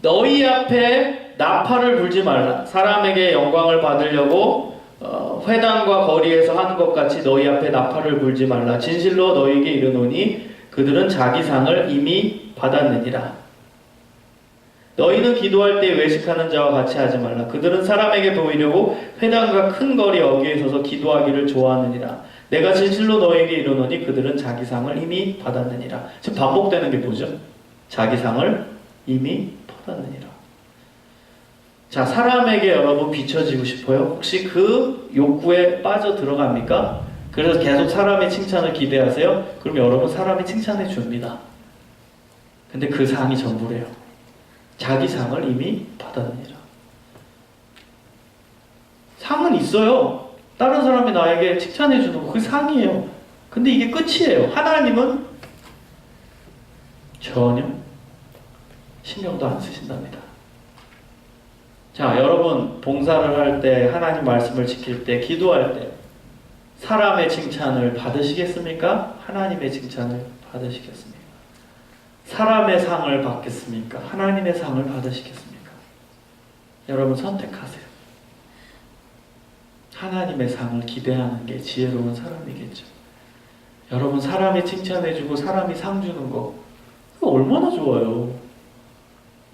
너희 앞에 나팔을 불지 말라. 사람에게 영광을 받으려고 회당과 거리에서 하는 것 같이 너희 앞에 나팔을 불지 말라. 진실로 너희에게 이르노니 그들은 자기 상을 이미 받았느니라. 너희는 기도할 때 외식하는 자와 같이 하지 말라. 그들은 사람에게 보이려고 회당과 큰 거리 어귀에 서서 기도하기를 좋아하느니라. 내가 진실로 너희에게 이르노니 그들은 자기 상을 이미 받았느니라. 지금 반복되는 게 뭐죠? 자기 상을 이미 받았느니라. 자, 사람에게 여러분 비춰지고 싶어요? 혹시 그 욕구에 빠져 들어갑니까? 그래서 계속 사람의 칭찬을 기대하세요? 그럼 여러분 사람이 칭찬해 줍니다. 근데 그 상이 전부래요. 자기 상을 이미 받았느니라. 상은 있어요. 다른 사람이 나에게 칭찬해 주는 거, 그게 상이에요. 근데 이게 끝이에요. 하나님은 전혀 신경도 안 쓰신답니다. 자, 여러분 봉사를 할 때, 하나님 말씀을 지킬 때, 기도할 때 사람의 칭찬을 받으시겠습니까? 하나님의 칭찬을 받으시겠습니까? 사람의 상을 받겠습니까? 하나님의 상을 받으시겠습니까? 여러분 선택하세요. 하나님의 상을 기대하는 게 지혜로운 사람이겠죠. 여러분, 사람이 칭찬해주고 사람이 상 주는 거, 그거 얼마나 좋아요.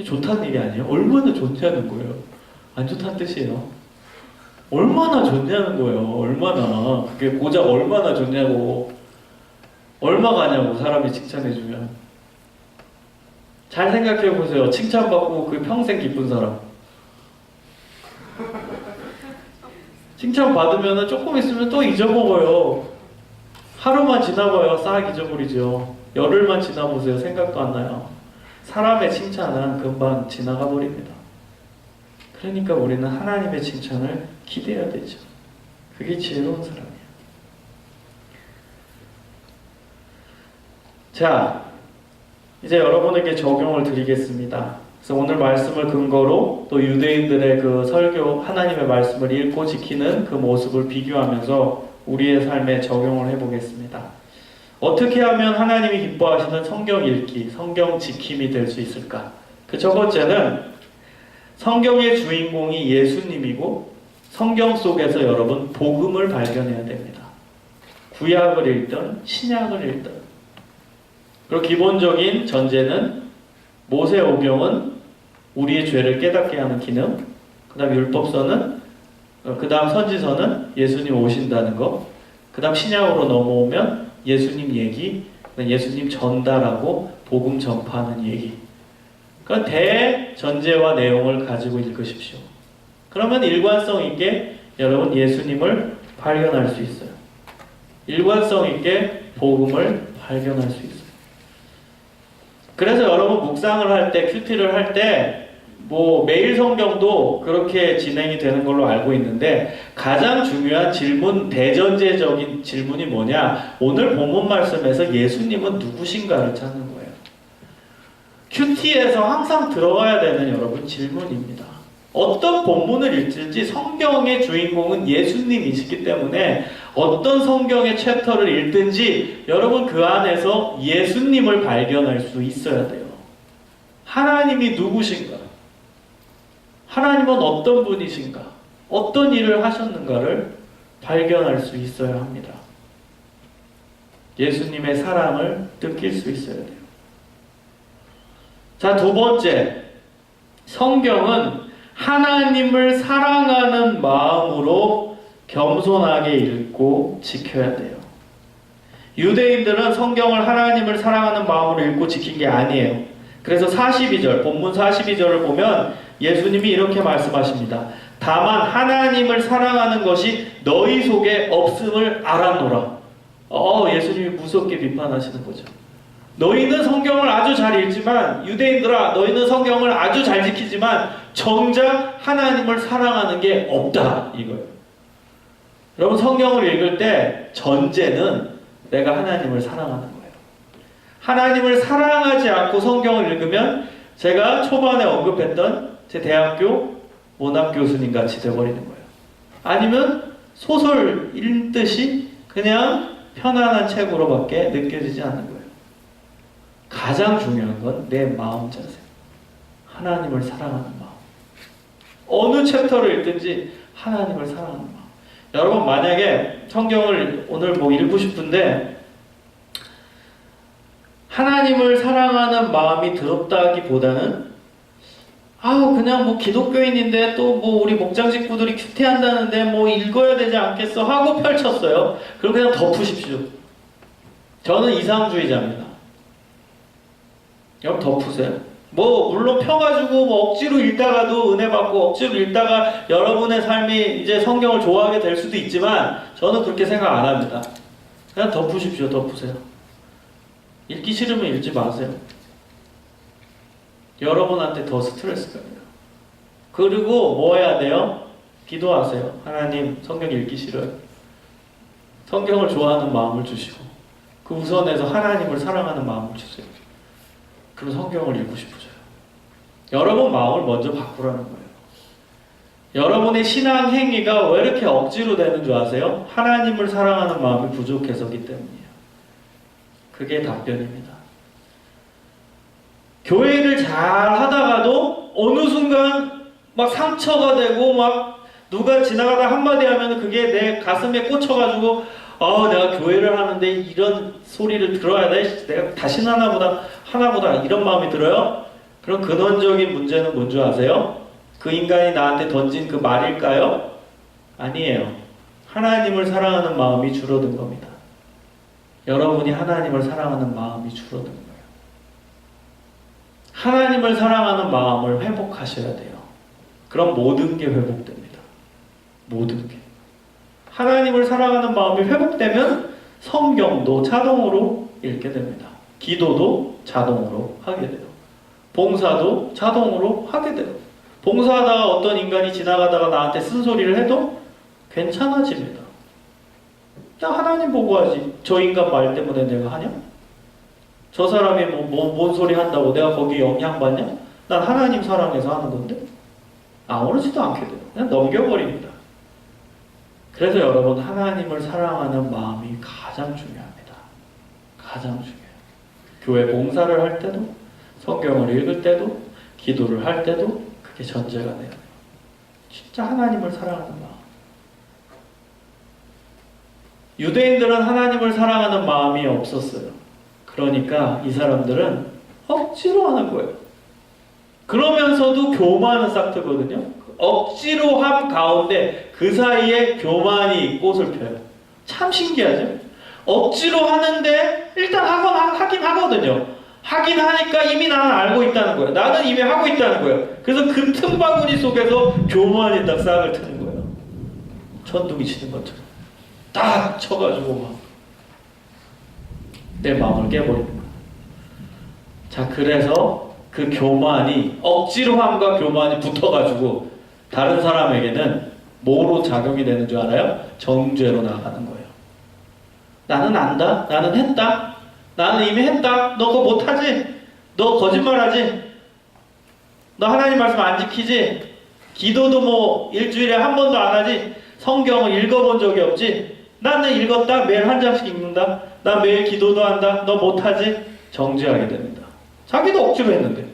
좋다는 얘기 아니에요? 얼마나 좋냐는 거예요. 안 좋다는 뜻이에요. 얼마나 좋냐는 거예요. 얼마나. 그게 고작 얼마나 좋냐고. 얼마 가냐고, 사람이 칭찬해주면. 잘 생각해 보세요. 칭찬받고 그 평생 기쁜 사람. 칭찬받으면 조금 있으면 또 잊어먹어요. 하루만 지나봐요. 싹 잊어버리죠. 열흘만 지나보세요. 생각도 안 나요. 사람의 칭찬은 금방 지나가 버립니다. 그러니까 우리는 하나님의 칭찬을 기대해야 되죠. 그게 지혜로운 사람이에요. 자, 이제 여러분에게 적용을 드리겠습니다. 그래서 오늘 말씀을 근거로 또 유대인들의 그 설교, 하나님의 말씀을 읽고 지키는 그 모습을 비교하면서 우리의 삶에 적용을 해보겠습니다. 어떻게 하면 하나님이 기뻐하시는 성경 읽기, 성경 지킴이 될 수 있을까? 그 첫 번째는 성경의 주인공이 예수님이고 성경 속에서 여러분 복음을 발견해야 됩니다. 구약을 읽든 신약을 읽든. 그리고 기본적인 전제는 모세오경은 우리의 죄를 깨닫게 하는 기능, 그 다음 율법서는, 그 다음 선지서는 예수님 오신다는 거, 그 다음 신약으로 넘어오면 예수님 얘기, 예수님 전달하고 복음 전파하는 얘기. 그런 대전제와 내용을 가지고 읽으십시오. 그러면 일관성 있게 여러분 예수님을 발견할 수 있어요. 일관성 있게 복음을 발견할 수 있어요. 그래서 여러분 묵상을 할 때, 큐티를 할 때 뭐 매일 성경도 그렇게 진행이 되는 걸로 알고 있는데 가장 중요한 질문, 대전제적인 질문이 뭐냐? 오늘 본문 말씀에서 예수님은 누구신가를 찾는 거예요. 큐티에서 항상 들어가야 되는 여러분 질문입니다. 어떤 본문을 읽을지 성경의 주인공은 예수님이시기 때문에 어떤 성경의 챕터를 읽든지 여러분 그 안에서 예수님을 발견할 수 있어야 돼요. 하나님이 누구신가? 하나님은 어떤 분이신가? 어떤 일을 하셨는가를 발견할 수 있어야 합니다. 예수님의 사랑을 느낄 수 있어야 돼요. 자, 두 번째. 성경은 하나님을 사랑하는 마음으로 겸손하게 읽고 지켜야 돼요. 유대인들은 성경을 하나님을 사랑하는 마음으로 읽고 지킨 게 아니에요. 그래서 42절, 본문 42절을 보면 예수님이 이렇게 말씀하십니다. 다만 하나님을 사랑하는 것이 너희 속에 없음을 알아노라. 예수님이 무섭게 비판하시는 거죠. 너희는 성경을 아주 잘 읽지만, 유대인들아 너희는 성경을 아주 잘 지키지만 정작 하나님을 사랑하는 게 없다, 이거예요. 여러분, 성경을 읽을 때 전제는 내가 하나님을 사랑하는 거예요. 하나님을 사랑하지 않고 성경을 읽으면 제가 초반에 언급했던 제 대학교 문학 교수님 같이 돼버리는 거예요. 아니면 소설 읽듯이 그냥 편안한 책으로밖에 느껴지지 않는 거예요. 가장 중요한 건 내 마음 자세. 하나님을 사랑하는 마음. 어느 챕터를 읽든지 하나님을 사랑하는 마음. 여러분, 만약에 성경을 오늘 뭐 읽고 싶은데 하나님을 사랑하는 마음이 더럽다기보다는 그냥 뭐 기독교인인데 또 뭐 우리 목장 식구들이 큐티한다는데 뭐 읽어야 되지 않겠어 하고 펼쳤어요. 그럼 그냥 덮으십시오. 저는 이상주의자입니다. 여러분 덮으세요. 뭐 물론 펴가지고 뭐 억지로 읽다가도 은혜 받고 억지로 읽다가 여러분의 삶이 이제 성경을 좋아하게 될 수도 있지만 저는 그렇게 생각 안 합니다. 그냥 덮으십시오. 덮으세요. 읽기 싫으면 읽지 마세요. 여러분한테 더 스트레스가 돼요. 그리고 뭐 해야 돼요? 기도하세요. 하나님, 성경 읽기 싫어요. 성경을 좋아하는 마음을 주시고 그 우선에서 하나님을 사랑하는 마음을 주세요. 그럼 성경을 읽고 싶어져요. 여러분 마음을 먼저 바꾸라는 거예요. 여러분의 신앙 행위가 왜 이렇게 억지로 되는 줄 아세요? 하나님을 사랑하는 마음이 부족해서기 때문이에요. 그게 답변입니다. 교회를 잘 하다가도 어느 순간 막 상처가 되고 막 누가 지나가다 한마디 하면 그게 내 가슴에 꽂혀가지고 내가 교회를 하는데 이런 소리를 들어야 돼? 내가 다시는 하나보다 이런 마음이 들어요? 그럼 근원적인 문제는 뭔 줄 아세요? 그 인간이 나한테 던진 그 말일까요? 아니에요. 하나님을 사랑하는 마음이 줄어든 겁니다. 여러분이 하나님을 사랑하는 마음이 줄어든 거예요. 하나님을 사랑하는 마음을 회복하셔야 돼요. 그럼 모든 게 회복됩니다. 모든 게. 하나님을 사랑하는 마음이 회복되면 성경도 자동으로 읽게 됩니다. 기도도 자동으로 하게 돼요. 봉사도 자동으로 하게 돼요. 봉사하다가 어떤 인간이 지나가다가 나한테 쓴소리를 해도 괜찮아집니다. 나 하나님 보고 하지. 저 인간 말 때문에 내가 하냐? 저 사람이 뭔 소리 한다고 내가 거기에 영향받냐? 난 하나님 사랑해서 하는 건데 아무렇지도 않게 돼요. 그냥 넘겨버립니다. 그래서 여러분 하나님을 사랑하는 마음이 가장 중요합니다. 가장 중요해요. 교회 봉사를 할 때도 성경을 읽을 때도 기도를 할 때도 그게 전제가 돼요. 진짜 하나님을 사랑하는 마음. 유대인들은 하나님을 사랑하는 마음이 없었어요. 그러니까 이 사람들은 억지로 하는 거예요. 그러면서도 교만은 싹트거든요. 억지로 함 가운데 그 사이에 교만이 꽃을 펴요. 참 신기하죠? 억지로 하는데 일단 하긴 하거든요. 하긴 하니까 이미 나는 알고 있다는 거예요. 나는 이미 하고 있다는 거예요. 그래서 그 틈바구니 속에서 교만이 딱 싹을 트는 거예요. 천둥이 치는 것처럼. 딱 쳐가지고 막 내 마음을 깨버리는 거예요. 자, 그래서 그 교만이 억지로 함과 교만이 붙어가지고 다른 사람에게는 뭐로 작용이 되는 줄 알아요? 정죄로 나가는 거예요. 나는 안다. 나는 했다. 나는 이미 했다. 너 그거 못하지? 너 거짓말하지? 너 하나님 말씀 안 지키지? 기도도 뭐 일주일에 한 번도 안 하지? 성경을 읽어본 적이 없지? 나는 읽었다. 매일 한 장씩 읽는다. 나 매일 기도도 한다. 너 못하지? 정죄하게 됩니다. 자기도 억지로 했는데.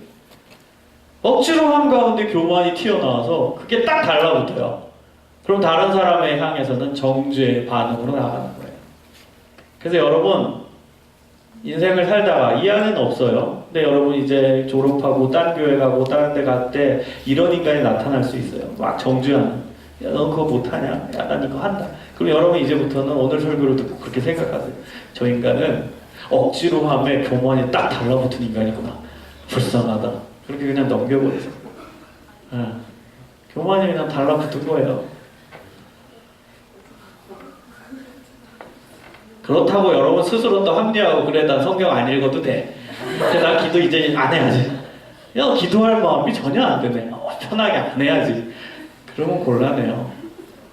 억지로 함 가운데 교만이 튀어나와서 그게 딱 달라붙어요. 그럼 다른 사람에 향해서는 정죄의 반응으로 나가는 거예요. 그래서 여러분 인생을 살다가 이 안에는 없어요. 근데 여러분 이제 졸업하고 딴 교회 가고 다른 데 갈 때 이런 인간이 나타날 수 있어요. 막 정죄하는. 야, 너 그거 못하냐? 야, 난 이거 한다. 그럼 여러분 이제부터는 오늘 설교를 듣고 그렇게 생각하세요. 저 인간은 억지로 함에 교만이 딱 달라붙은 인간이구나. 불쌍하다. 그렇게 그냥 넘겨버리세요. 교만이 그냥 달라붙은 거예요. 그렇다고 여러분 스스로 또 합리하고 그래 난 성경 안 읽어도 돼. 근데 나 기도 이제 안 해야지. 야, 기도할 마음이 전혀 안 드네. 편하게 안 해야지. 그러면 곤란해요.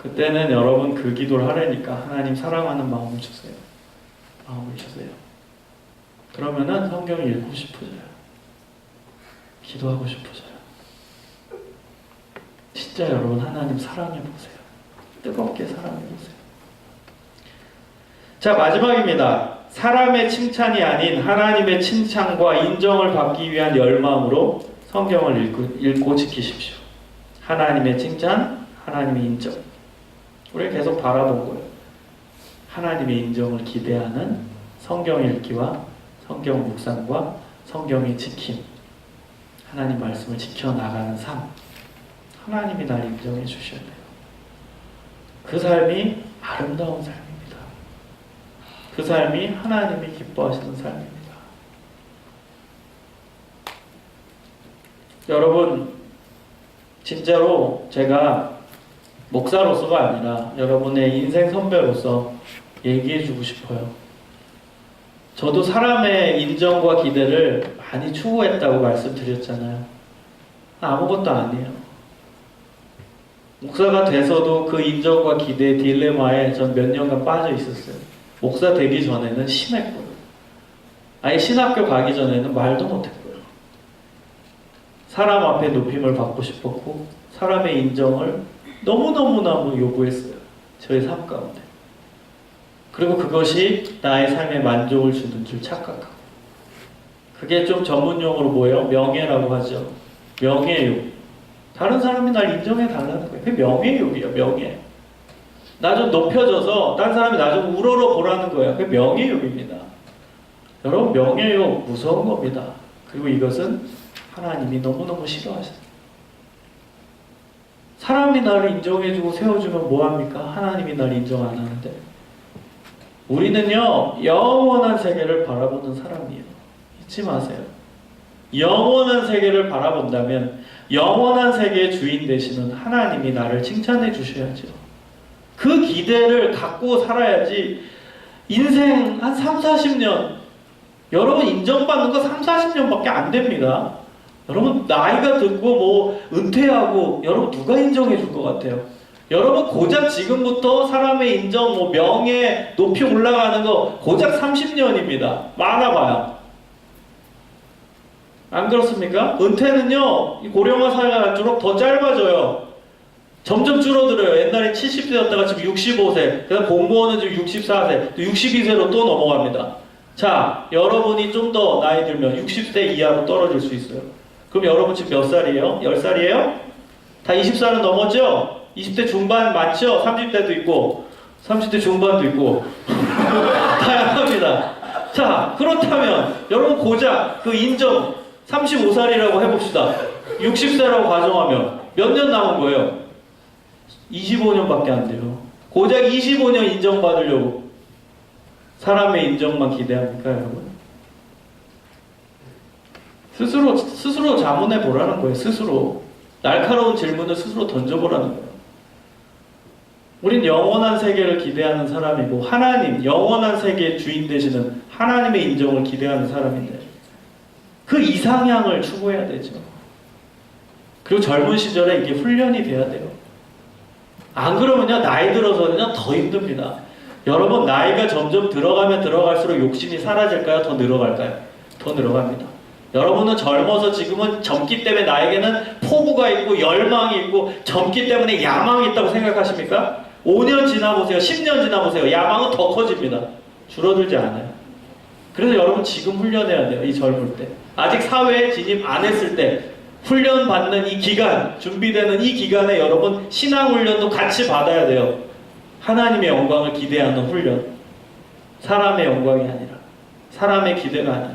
그때는 여러분 그 기도를 하려니까 하나님 사랑하는 마음을 주세요. 마음을 주세요. 그러면은 성경을 읽고 싶어져요. 기도하고 싶어져요. 진짜 여러분 하나님 사랑해보세요. 뜨겁게 사랑해보세요. 자, 마지막입니다. 사람의 칭찬이 아닌 하나님의 칭찬과 인정을 받기 위한 열망으로 성경을 읽고 지키십시오. 하나님의 칭찬, 하나님의 인정. 우리가 계속 바라본 거예요. 하나님의 인정을 기대하는 성경 읽기와 성경 묵상과 성경의 지킴. 하나님 말씀을 지켜나가는 삶. 하나님이 날 인정해 주셔야 돼요. 그 삶이 아름다운 삶입니다. 그 삶이 하나님이 기뻐하시는 삶입니다. 여러분, 진짜로 제가 목사로서가 아니라 여러분의 인생 선배로서 얘기해주고 싶어요. 저도 사람의 인정과 기대를 많이 추구했다고 말씀드렸잖아요. 아무것도 아니에요. 목사가 돼서도 그 인정과 기대의 딜레마에 전 몇 년간 빠져 있었어요. 목사 되기 전에는 심했고요. 아예 신학교 가기 전에는 말도 못했고요. 사람 앞에 높임을 받고 싶었고 사람의 인정을 너무너무너무 요구했어요. 저의 삶 가운데. 그리고 그것이 나의 삶에 만족을 주는 줄 착각하고. 그게 좀 전문용어로 뭐예요? 명예라고 하죠. 명예욕. 다른 사람이 날 인정해 달라는 거예요. 그게 명예욕이에요. 명예. 나 좀 높여줘서 딴 사람이 나 좀 우러러 보라는 거예요. 그게 명예욕입니다. 여러분, 명예욕 무서운 겁니다. 그리고 이것은 하나님이 너무너무 싫어하셔요. 사람이 나를 인정해주고 세워주면 뭐합니까? 하나님이 나를 인정 안 하는데. 우리는요, 영원한 세계를 바라보는 사람이에요. 잊지 마세요. 영원한 세계를 바라본다면 영원한 세계의 주인 되시는 하나님이 나를 칭찬해 주셔야죠. 그 기대를 갖고 살아야지. 인생 한 3, 40년, 여러분 인정받는 거 3, 40년밖에 안 됩니다. 여러분 나이가 듣고 뭐 은퇴하고 여러분 누가 인정해 줄 것 같아요? 여러분 고작 지금부터 사람의 인정, 뭐 명예, 높이 올라가는 거 고작 30년입니다. 많아봐요. 안 그렇습니까? 은퇴는요, 이 고령화 사회가 갈수록 더 짧아져요. 점점 줄어들어요. 옛날에 70세였다가 지금 65세, 그다음 공무원은 지금 64세, 또 62세로 또 넘어갑니다. 자, 여러분이 좀 더 나이 들면 60세 이하로 떨어질 수 있어요. 그럼 여러분 지금 몇 살이에요? 10살이에요? 다 20살은 넘었죠? 20대 중반 맞죠? 30대도 있고 30대 중반도 있고 다양합니다. 자, 그렇다면 여러분 고작 그 인정 35살이라고 해봅시다. 60세라고 가정하면 몇 년 남은 거예요? 25년밖에 안 돼요. 고작 25년 인정받으려고 사람의 인정만 기대합니까, 여러분? 스스로 자문해 보라는 거예요. 스스로 날카로운 질문을 스스로 던져보라는 거예요. 우린 영원한 세계를 기대하는 사람이고 하나님, 영원한 세계의 주인 되시는 하나님의 인정을 기대하는 사람인데 그 이상향을 추구해야 되죠. 그리고 젊은 시절에 이게 훈련이 돼야 돼요. 안 그러면요, 나이 들어서는요 더 힘듭니다. 여러분, 나이가 점점 들어가면 들어갈수록 욕심이 사라질까요? 더 늘어갈까요? 더 늘어갑니다. 여러분은 젊어서 지금은 젊기 때문에 나에게는 포부가 있고 열망이 있고 젊기 때문에 야망이 있다고 생각하십니까? 5년 지나보세요. 10년 지나보세요. 야망은 더 커집니다. 줄어들지 않아요. 그래서 여러분 지금 훈련해야 돼요. 이 젊을 때. 아직 사회에 진입 안 했을 때 훈련받는 이 기간, 준비되는 이 기간에 여러분 신앙훈련도 같이 받아야 돼요. 하나님의 영광을 기대하는 훈련. 사람의 영광이 아니라, 사람의 기대가 아니라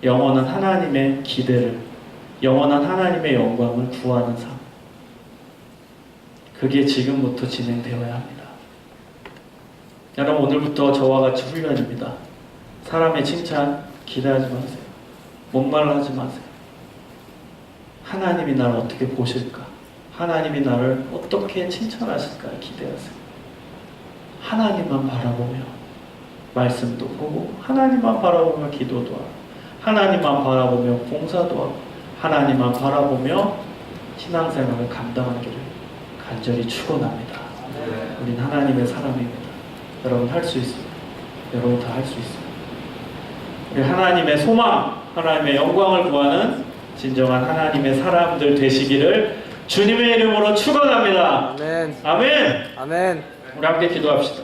영원한 하나님의 기대를, 영원한 하나님의 영광을 구하는 삶. 그게 지금부터 진행되어야 합니다. 여러분, 오늘부터 저와 같이 훈련입니다. 사람의 칭찬 기대하지 마세요. 목말라하지 마세요. 하나님이 나를 어떻게 보실까? 하나님이 나를 어떻게 칭찬하실까? 기대하세요. 하나님만 바라보며 말씀도 보고, 하나님만 바라보며 기도도 하고, 하나님만 바라보며 봉사도 하고, 하나님만 바라보며 신앙생활을 감당하기를 간절히 축원합니다. 우린 하나님의 사람입니다. 여러분 할 수 있습니다. 여러분 다 할 수 있습니다. 우리 하나님의 소망, 하나님의 영광을 구하는 진정한 하나님의 사람들 되시기를 주님의 이름으로 축원합니다. 아멘. 아멘. 아멘. 우리 함께 기도합시다.